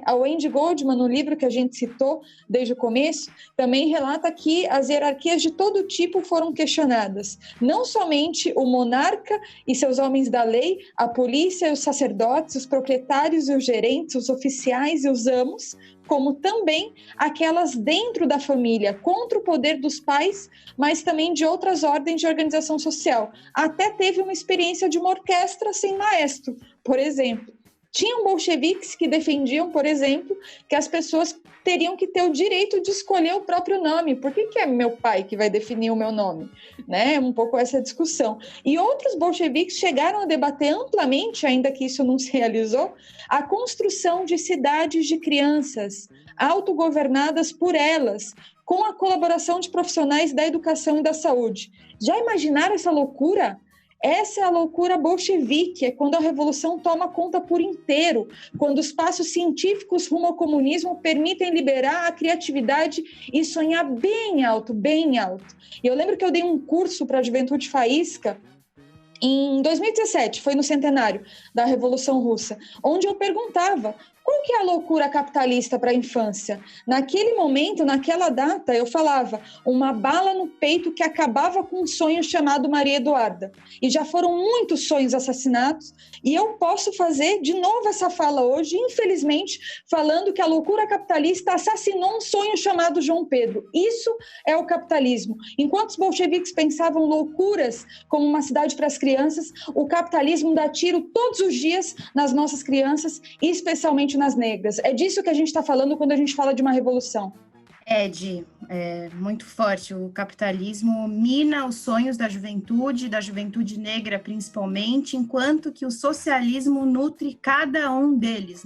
A Wendy Goldman, no livro que a gente citou desde o começo, também relata que as hierarquias de todo tipo foram questionadas. Não somente o monarca e seus homens da lei, a polícia e os sacerdotes, os proprietários e os gerentes, os oficiais e os amos, como também aquelas dentro da família, contra o poder dos pais, mas também de outras ordens de organização social. Até teve uma experiência de uma orquestra sem maestro, por exemplo. Tinham bolcheviques que defendiam, por exemplo, que as pessoas teriam que ter o direito de escolher o próprio nome. Por que é meu pai que vai definir o meu nome? Um pouco essa discussão. E outros bolcheviques chegaram a debater amplamente, ainda que isso não se realizou, a construção de cidades de crianças, autogovernadas por elas, com a colaboração de profissionais da educação e da saúde. Já imaginaram essa loucura? Essa é a loucura bolchevique, é quando a revolução toma conta por inteiro, quando os passos científicos rumo ao comunismo permitem liberar a criatividade e sonhar bem alto, bem alto. E eu lembro que eu dei um curso para a Juventude Faísca em 2017, foi no centenário da Revolução Russa, onde eu perguntava: qual que é a loucura capitalista para a infância? Naquele momento, naquela data, eu falava: uma bala no peito que acabava com um sonho chamado Maria Eduarda. E já foram muitos sonhos assassinados, e eu posso fazer de novo essa fala hoje, infelizmente, falando que a loucura capitalista assassinou um sonho chamado João Pedro. Isso é o capitalismo. Enquanto os bolcheviques pensavam loucuras como uma cidade para as crianças, o capitalismo dá tiro todos os dias nas nossas crianças, e especialmente nas negras. É disso que a gente está falando quando a gente fala de uma revolução. Di, é muito forte. O capitalismo mina os sonhos da juventude negra principalmente, enquanto que o socialismo nutre cada um deles,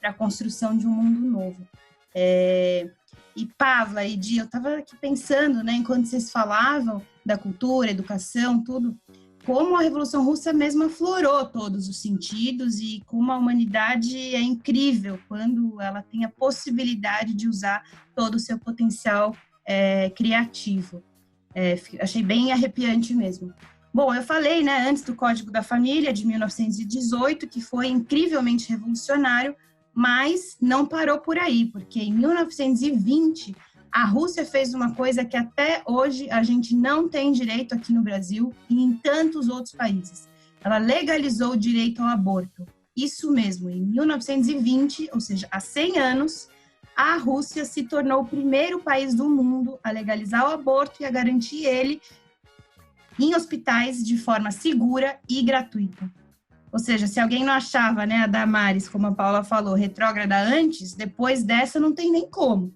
para a construção de um mundo novo. E Pavla e Di, eu estava aqui pensando, enquanto vocês falavam da cultura, educação, tudo, como a Revolução Russa mesmo aflorou todos os sentidos e como a humanidade é incrível quando ela tem a possibilidade de usar todo o seu potencial criativo. Achei bem arrepiante mesmo. Bom, eu falei, né, antes do Código da Família, de 1918, que foi incrivelmente revolucionário, mas não parou por aí, porque em 1920 a Rússia fez uma coisa que até hoje a gente não tem direito aqui no Brasil e em tantos outros países. Ela legalizou o direito ao aborto. Isso mesmo, em 1920, ou seja, há 100 anos, a Rússia se tornou o primeiro país do mundo a legalizar o aborto e a garantir ele em hospitais de forma segura e gratuita. Ou seja, se alguém não achava, né, a Damares, como a Paula falou, retrógrada antes, depois dessa não tem nem como.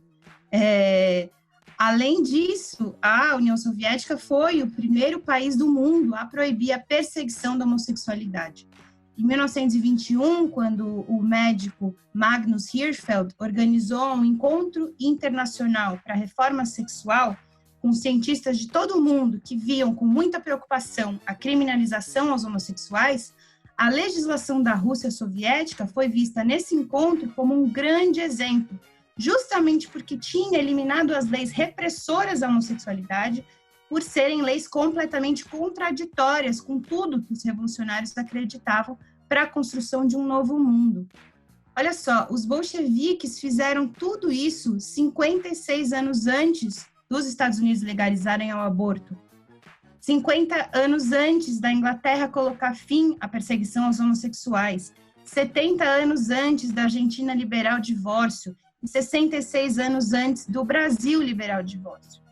Além disso, a União Soviética foi o primeiro país do mundo a proibir a perseguição da homossexualidade. Em 1921, quando o médico Magnus Hirschfeld organizou um encontro internacional para a reforma sexual, com cientistas de todo o mundo que viam com muita preocupação a criminalização aos homossexuais, a legislação da Rússia soviética foi vista nesse encontro como um grande exemplo, justamente porque tinha eliminado as leis repressoras à homossexualidade por serem leis completamente contraditórias com tudo que os revolucionários acreditavam para a construção de um novo mundo. Olha só, os bolcheviques fizeram tudo isso 56 anos antes dos Estados Unidos legalizarem o aborto. 50 anos antes da Inglaterra colocar fim à perseguição aos homossexuais. 70 anos antes da Argentina liberar o divórcio. E 66 anos antes do Brasil liberar o divórcio.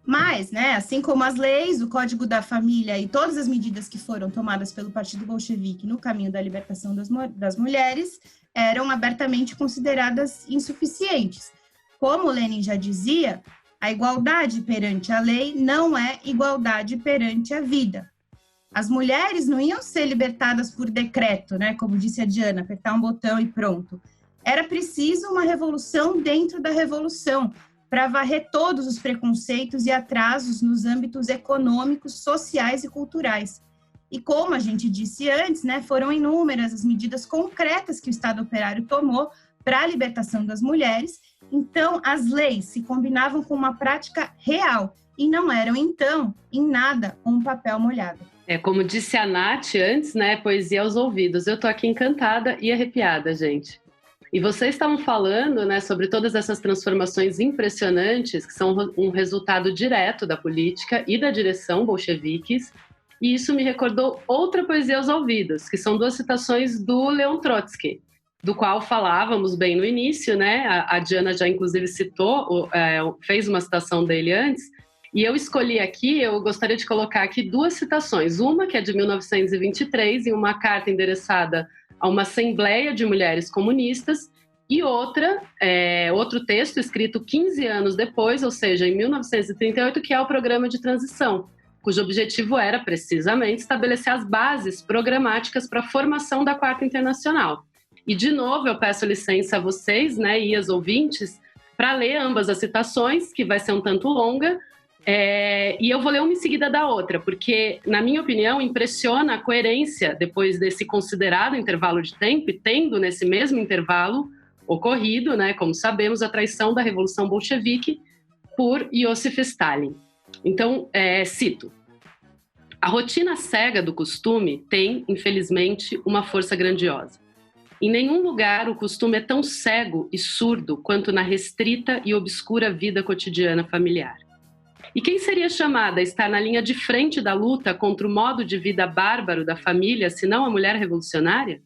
Mas, né, assim como as leis, o Código da Família e todas as medidas que foram tomadas pelo Partido Bolchevique no caminho da libertação das mulheres eram abertamente consideradas insuficientes. Como Lenin já dizia, a igualdade perante a lei não é igualdade perante a vida. As mulheres não iam ser libertadas por decreto, né, como disse a Diana, apertar um botão e pronto. Era preciso uma revolução dentro da revolução, para varrer todos os preconceitos e atrasos nos âmbitos econômicos, sociais e culturais. E como a gente disse antes, né, foram inúmeras as medidas concretas que o Estado operário tomou para a libertação das mulheres. Então, as leis se combinavam com uma prática real e não eram, então, em nada, um papel molhado. Como disse a Nath antes, né, poesia aos ouvidos. Eu tô aqui encantada e arrepiada, gente. E vocês estavam falando, né, sobre todas essas transformações impressionantes que são um resultado direto da política e da direção bolcheviques, e isso me recordou outra poesia aos ouvidos, que são 2 citações do Leon Trotsky, do qual falávamos bem no início, né? A Diana já inclusive citou, fez uma citação dele antes, e eu escolhi aqui, eu gostaria de colocar aqui 2 citações, uma que é de 1923, em uma carta endereçada a uma assembleia de mulheres comunistas, e outro texto escrito 15 anos depois, ou seja, em 1938, que é o Programa de Transição, cujo objetivo era, precisamente, estabelecer as bases programáticas para a formação da Quarta Internacional. E, de novo, eu peço licença a vocês, né, e aos ouvintes, para ler ambas as citações, que vai ser um tanto longa, e eu vou ler uma em seguida da outra, porque, na minha opinião, impressiona a coerência depois desse considerado intervalo de tempo, e tendo nesse mesmo intervalo ocorrido, né, como sabemos, a traição da Revolução Bolchevique por Iosif Stalin. Então, cito: a rotina cega do costume tem, infelizmente, uma força grandiosa. Em nenhum lugar o costume é tão cego e surdo quanto na restrita e obscura vida cotidiana familiar. E quem seria chamada a estar na linha de frente da luta contra o modo de vida bárbaro da família, senão a mulher revolucionária?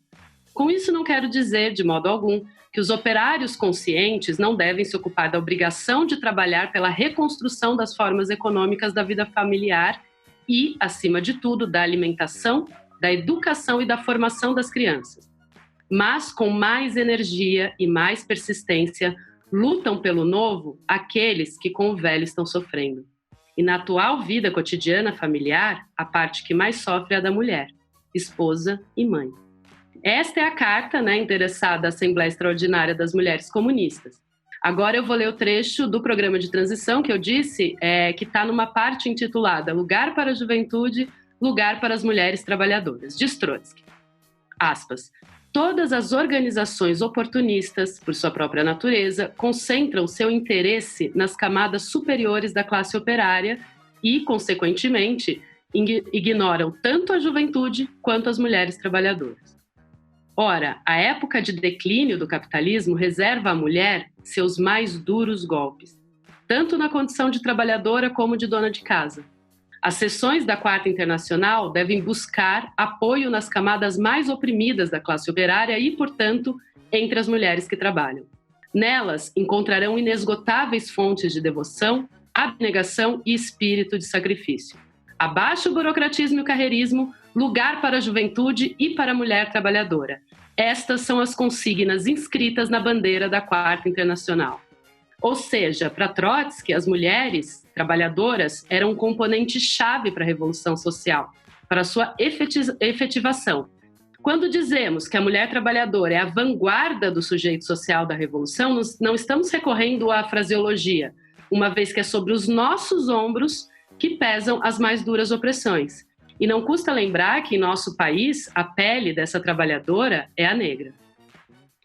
Com isso não quero dizer, de modo algum, que os operários conscientes não devem se ocupar da obrigação de trabalhar pela reconstrução das formas econômicas da vida familiar e, acima de tudo, da alimentação, da educação e da formação das crianças. Mas, com mais energia e mais persistência, lutam pelo novo aqueles que com o velho estão sofrendo. E na atual vida cotidiana familiar, a parte que mais sofre é a da mulher, esposa e mãe. Esta é a carta, né, endereçada à Assembleia Extraordinária das Mulheres Comunistas. Agora eu vou ler o trecho do Programa de Transição, que eu disse, que está numa parte intitulada Lugar para a Juventude, Lugar para as Mulheres Trabalhadoras, diz Trotsky. Aspas. Todas as organizações oportunistas, por sua própria natureza, concentram seu interesse nas camadas superiores da classe operária e, consequentemente, ignoram tanto a juventude quanto as mulheres trabalhadoras. Ora, a época de declínio do capitalismo reserva à mulher seus mais duros golpes, tanto na condição de trabalhadora como de dona de casa. As seções da Quarta Internacional devem buscar apoio nas camadas mais oprimidas da classe operária e, portanto, entre as mulheres que trabalham. Nelas, encontrarão inesgotáveis fontes de devoção, abnegação e espírito de sacrifício. Abaixo o burocratismo e o carreirismo, lugar para a juventude e para a mulher trabalhadora. Estas são as consignas inscritas na bandeira da Quarta Internacional. Ou seja, para Trotsky, as mulheres trabalhadoras eram um componente-chave para a Revolução Social, para a sua efetivação. Quando dizemos que a mulher trabalhadora é a vanguarda do sujeito social da Revolução, não estamos recorrendo à fraseologia, uma vez que é sobre os nossos ombros que pesam as mais duras opressões. E não custa lembrar que em nosso país a pele dessa trabalhadora é a negra.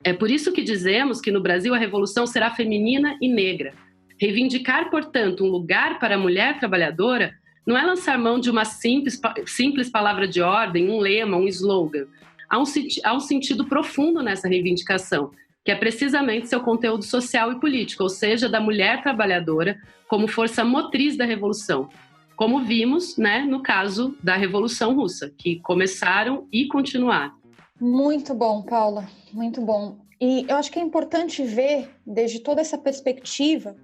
É por isso que dizemos que no Brasil a revolução será feminina e negra. Reivindicar, portanto, um lugar para a mulher trabalhadora não é lançar mão de uma simples palavra de ordem, um lema, um slogan. Há um sentido profundo nessa reivindicação, que é precisamente seu conteúdo social e político, ou seja, da mulher trabalhadora como força motriz da revolução. Como vimos, no caso da Revolução Russa, que começaram e continuaram. Muito bom, Paula, muito bom. E eu acho que é importante ver, desde toda essa perspectiva,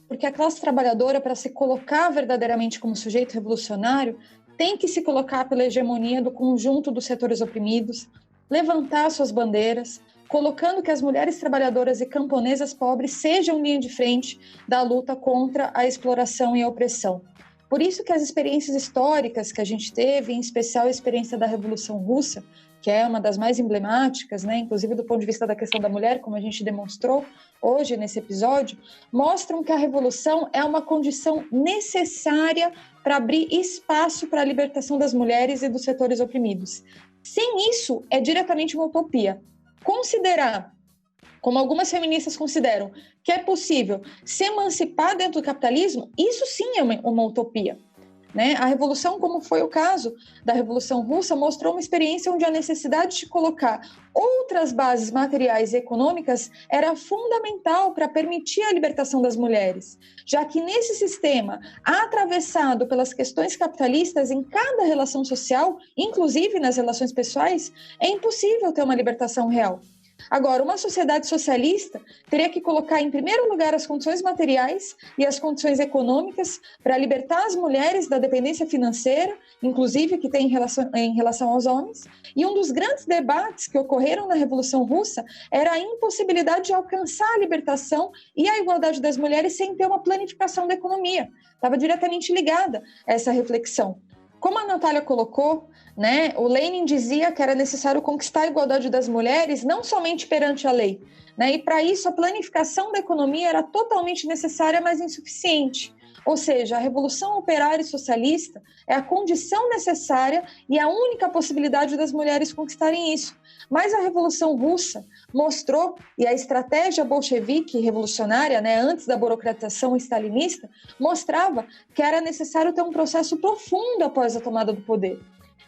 porque a classe trabalhadora, para se colocar verdadeiramente como sujeito revolucionário, tem que se colocar pela hegemonia do conjunto dos setores oprimidos, levantar suas bandeiras, colocando que as mulheres trabalhadoras e camponesas pobres sejam linha de frente da luta contra a exploração e a opressão. Por isso que as experiências históricas que a gente teve, em especial a experiência da Revolução Russa, que é uma das mais emblemáticas, inclusive do ponto de vista da questão da mulher, como a gente demonstrou hoje nesse episódio, mostram que a revolução é uma condição necessária para abrir espaço para a libertação das mulheres e dos setores oprimidos. Sem isso, é diretamente uma utopia. Considerar, como algumas feministas consideram, que é possível se emancipar dentro do capitalismo, isso sim é uma utopia. A revolução, como foi o caso da Revolução Russa, mostrou uma experiência onde a necessidade de colocar outras bases materiais e econômicas era fundamental para permitir a libertação das mulheres, já que nesse sistema, atravessado pelas questões capitalistas em cada relação social, inclusive nas relações pessoais, é impossível ter uma libertação real. Agora, uma sociedade socialista teria que colocar em primeiro lugar as condições materiais e as condições econômicas para libertar as mulheres da dependência financeira, inclusive que tem em relação aos homens. E um dos grandes debates que ocorreram na Revolução Russa era a impossibilidade de alcançar a libertação e a igualdade das mulheres sem ter uma planificação da economia. Estava diretamente ligada a essa reflexão. Como a Natália colocou, o Lenin dizia que era necessário conquistar a igualdade das mulheres, não somente perante a lei. E para isso a planificação da economia era totalmente necessária, mas insuficiente. Ou seja, a revolução operária e socialista é a condição necessária e a única possibilidade das mulheres conquistarem isso. Mas a Revolução Russa mostrou, e a estratégia bolchevique revolucionária, antes da burocratização stalinista, mostrava que era necessário ter um processo profundo após a tomada do poder.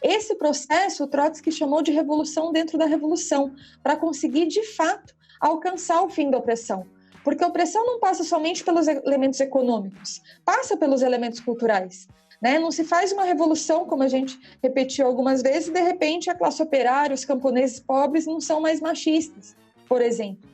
Esse processo o Trotsky chamou de revolução dentro da revolução, para conseguir, de fato, alcançar o fim da opressão. Porque a opressão não passa somente pelos elementos econômicos, passa pelos elementos culturais. Não se faz uma revolução, como a gente repetiu algumas vezes, e de repente a classe operária, os camponeses pobres não são mais machistas, por exemplo.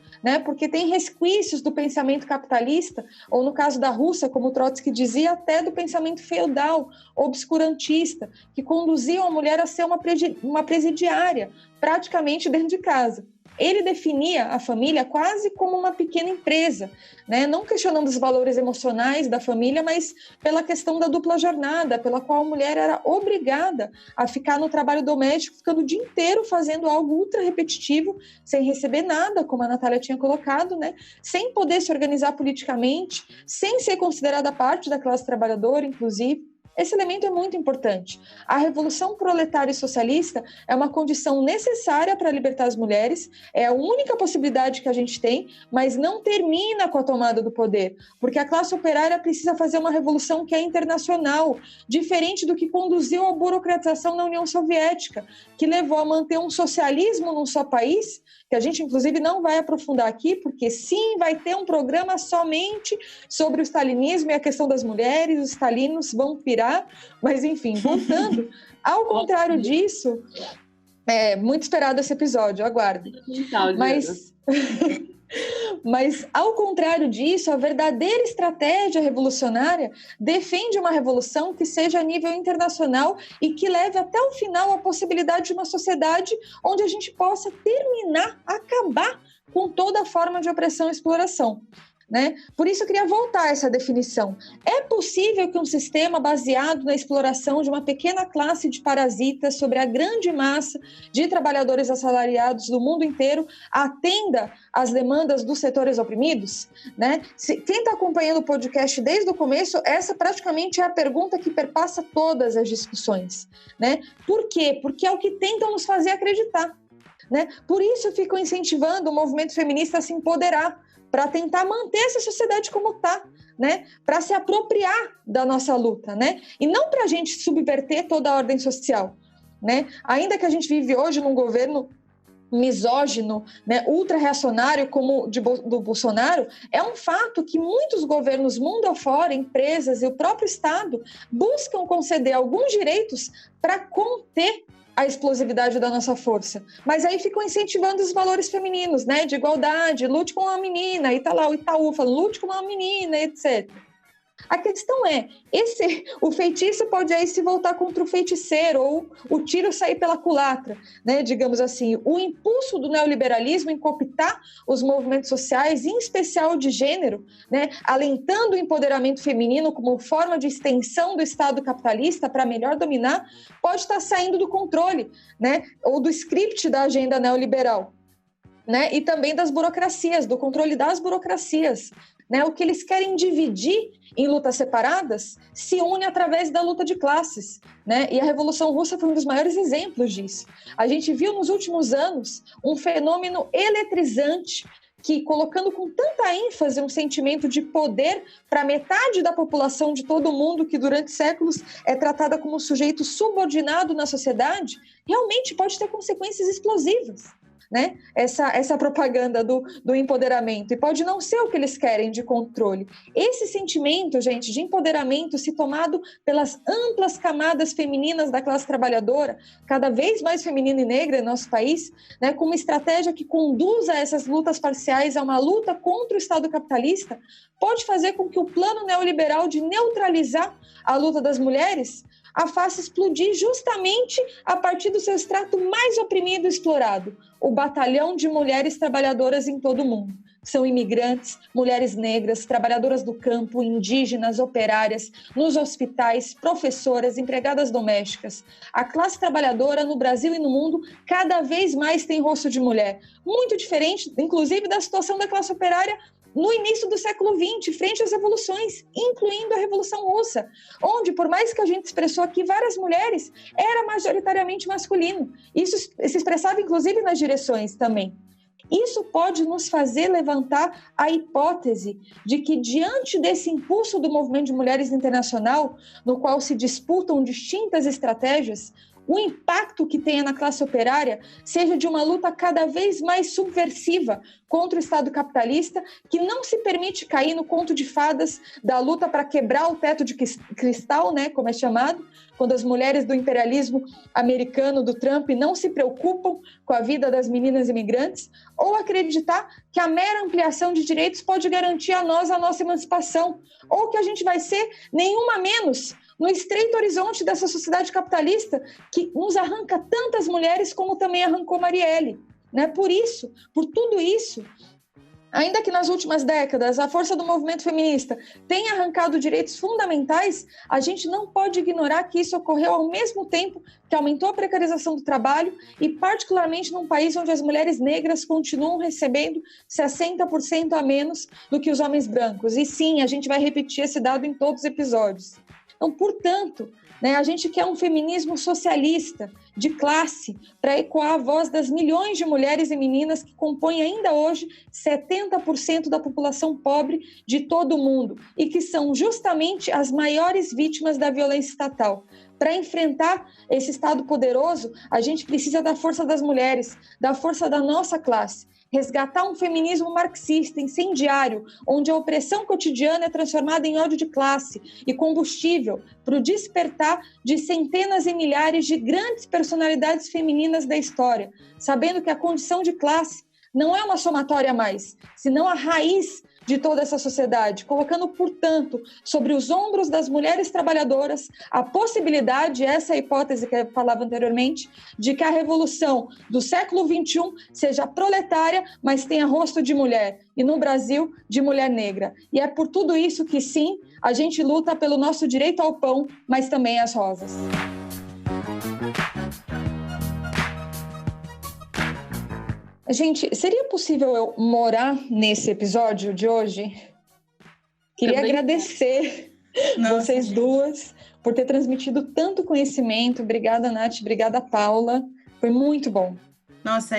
Porque tem resquícios do pensamento capitalista, ou no caso da Rússia, como Trotsky dizia, até do pensamento feudal, obscurantista, que conduziam a mulher a ser uma presidiária, praticamente dentro de casa. Ele definia a família quase como uma pequena empresa, não questionando os valores emocionais da família, mas pela questão da dupla jornada, pela qual a mulher era obrigada a ficar no trabalho doméstico, ficando o dia inteiro fazendo algo ultra repetitivo, sem receber nada, como a Natália tinha colocado, sem poder se organizar politicamente, sem ser considerada parte da classe trabalhadora, inclusive. Esse elemento é muito importante. A revolução proletária e socialista é uma condição necessária para libertar as mulheres, é a única possibilidade que a gente tem, mas não termina com a tomada do poder, porque a classe operária precisa fazer uma revolução que é internacional, diferente do que conduziu à burocratização na União Soviética, que levou a manter um socialismo num só país, que a gente, inclusive, não vai aprofundar aqui, porque sim, vai ter um programa somente sobre o stalinismo e a questão das mulheres, os stalinos vão pirar, mas, enfim, voltando, ao contrário disso, é muito esperado esse episódio, aguarde. Mas, ao contrário disso, a verdadeira estratégia revolucionária defende uma revolução que seja a nível internacional e que leve até o final a possibilidade de uma sociedade onde a gente possa acabar com toda forma de opressão e exploração. Né? Por isso eu queria voltar a essa definição. É possível que um sistema baseado na exploração de uma pequena classe de parasitas sobre a grande massa de trabalhadores assalariados do mundo inteiro atenda às demandas dos setores oprimidos? Né? Quem está acompanhando o podcast desde o começo, essa praticamente é a pergunta que perpassa todas as discussões. Né? Por quê? Porque é o que tentam nos fazer acreditar. Né? Por isso ficam incentivando o movimento feminista a se empoderar, para tentar manter essa sociedade como está, né? Para se apropriar da nossa luta, né? E não para a gente subverter toda a ordem social, né? Ainda que a gente vive hoje num governo misógino, né, ultra-reacionário como do Bolsonaro, é um fato que muitos governos mundo afora, empresas e o próprio Estado buscam conceder alguns direitos para conter a explosividade da nossa força, mas aí ficam incentivando os valores femininos, né, de igualdade, lute como uma menina, e tá lá o Itaú falando, lute como uma menina, etc. A questão é, o feitiço pode aí se voltar contra o feiticeiro, ou o tiro sair pela culatra, né, digamos assim. O impulso do neoliberalismo em cooptar os movimentos sociais, em especial de gênero, né, alentando o empoderamento feminino como forma de extensão do Estado capitalista para melhor dominar, pode estar saindo do controle, né, ou do script da agenda neoliberal, né, e também das burocracias, do controle das burocracias. Né, o que eles querem dividir em lutas separadas se une através da luta de classes, né? E a Revolução Russa foi um dos maiores exemplos disso. A gente viu nos últimos anos um fenômeno eletrizante que, colocando com tanta ênfase um sentimento de poder para metade da população de todo mundo, que durante séculos é tratada como um sujeito subordinado na sociedade, realmente pode ter consequências explosivas. Né? Essa propaganda do empoderamento, e pode não ser o que eles querem de controle. Esse sentimento, gente, de empoderamento, se tomado pelas amplas camadas femininas da classe trabalhadora, cada vez mais feminina e negra em nosso país, né, com uma estratégia que conduza essas lutas parciais a uma luta contra o Estado capitalista, pode fazer com que o plano neoliberal de neutralizar a luta das mulheres a faça explodir justamente a partir do seu extrato mais oprimido e explorado, o batalhão de mulheres trabalhadoras em todo o mundo. São imigrantes, mulheres negras, trabalhadoras do campo, indígenas, operárias, nos hospitais, professoras, empregadas domésticas. A classe trabalhadora no Brasil e no mundo cada vez mais tem rosto de mulher, muito diferente, inclusive, da situação da classe operária no início do século XX, frente às revoluções, incluindo a Revolução Russa, onde, por mais que a gente expressou aqui várias mulheres, era majoritariamente masculino. Isso se expressava, inclusive, nas direções também. Isso pode nos fazer levantar a hipótese de que, diante desse impulso do movimento de mulheres internacional, no qual se disputam distintas estratégias, o impacto que tenha na classe operária seja de uma luta cada vez mais subversiva contra o Estado capitalista, que não se permite cair no conto de fadas da luta para quebrar o teto de cristal, né, como é chamado, quando as mulheres do imperialismo americano do Trump não se preocupam com a vida das meninas imigrantes, ou acreditar que a mera ampliação de direitos pode garantir a nós a nossa emancipação, ou que a gente vai ser nenhuma menos no estreito horizonte dessa sociedade capitalista que nos arranca tantas mulheres como também arrancou Marielle. Né? Por tudo isso, ainda que nas últimas décadas a força do movimento feminista tenha arrancado direitos fundamentais, a gente não pode ignorar que isso ocorreu ao mesmo tempo que aumentou a precarização do trabalho e particularmente num país onde as mulheres negras continuam recebendo 60% a menos do que os homens brancos. E sim, a gente vai repetir esse dado em todos os episódios. Então, portanto, né, a gente quer um feminismo socialista, de classe, para ecoar a voz das milhões de mulheres e meninas que compõem ainda hoje 70% da população pobre de todo o mundo e que são justamente as maiores vítimas da violência estatal. Para enfrentar esse Estado poderoso, a gente precisa da força das mulheres, da força da nossa classe. Resgatar um feminismo marxista, incendiário, onde a opressão cotidiana é transformada em ódio de classe e combustível para o despertar de centenas e milhares de grandes personalidades femininas da história, sabendo que a condição de classe não é uma somatória a mais, senão a raiz de toda essa sociedade, colocando, portanto, sobre os ombros das mulheres trabalhadoras a possibilidade, essa é a hipótese que eu falava anteriormente, de que a revolução do século XXI seja proletária, mas tenha rosto de mulher, e no Brasil, de mulher negra. E é por tudo isso que, sim, a gente luta pelo nosso direito ao pão, mas também às rosas. Gente, seria possível eu morar nesse episódio de hoje? Queria agradecer vocês duas por ter transmitido tanto conhecimento. Obrigada, Nath. Obrigada, Paula. Foi muito bom. Nossa,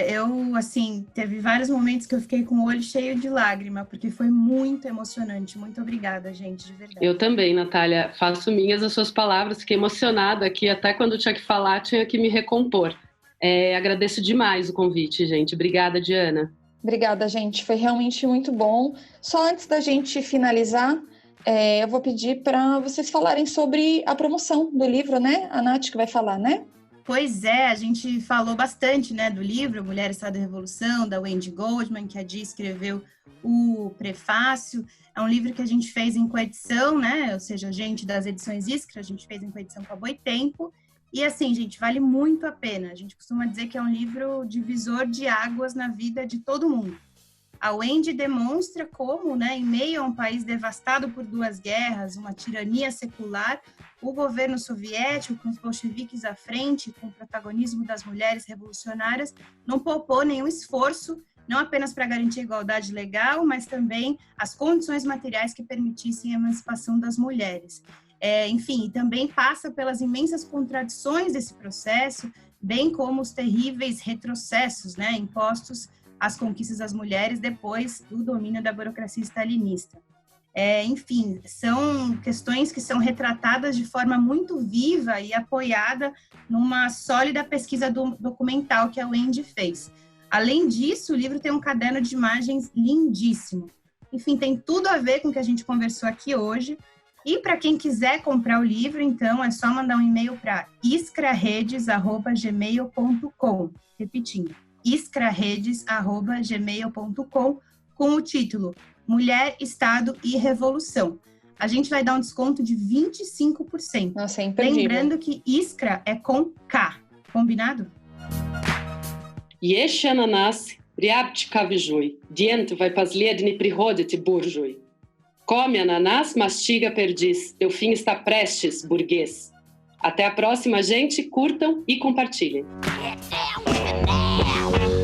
teve vários momentos que eu fiquei com o olho cheio de lágrima, porque foi muito emocionante. Muito obrigada, gente, de verdade. Eu também, Natália. Faço minhas as suas palavras. Fiquei emocionada aqui. Até quando tinha que falar, tinha que me recompor. Agradeço demais o convite, gente. Obrigada, Diana. Obrigada, gente. Foi realmente muito bom. Só antes da gente finalizar, eu vou pedir para vocês falarem sobre a promoção do livro, né? A Nath que vai falar, né? Pois é, a gente falou bastante, né, do livro Mulher, Estado e Revolução, da Wendy Goldman, que a Di escreveu o prefácio. É um livro que a gente fez em coedição, né? Ou seja, a gente das edições Iskra, a gente fez em coedição com a Boitempo. E assim, gente, vale muito a pena. A gente costuma dizer que é um livro divisor de águas na vida de todo mundo. A Wendy demonstra como, né, em meio a um país devastado por 2 guerras, uma tirania secular, o governo soviético, com os bolcheviques à frente, com o protagonismo das mulheres revolucionárias, não poupou nenhum esforço, não apenas para garantir a igualdade legal, mas também as condições materiais que permitissem a emancipação das mulheres. Enfim, também passa pelas imensas contradições desse processo, bem como os terríveis retrocessos, né, impostos às conquistas das mulheres depois do domínio da burocracia stalinista. Enfim, são questões que são retratadas de forma muito viva e apoiada numa sólida pesquisa documental que a Wendy fez. Além disso, o livro tem um caderno de imagens lindíssimo. Enfim, tem tudo a ver com o que a gente conversou aqui hoje. E para quem quiser comprar o livro, então, é só mandar um e-mail para iscraredes@gmail.com. Repetindo, iscraredes@gmail.com com o título Mulher, Estado e Revolução. A gente vai dar um desconto de 25%. Nossa, é imperdível. Lembrando que Iskra é com K. Combinado? Jeszcze na nas, riabchka vyjui, dient vai pasliedni prihoditi burjui. Come ananás, mastiga perdiz, teu fim está prestes, burguês. Até a próxima, gente, curtam e compartilhem. Get down with it now.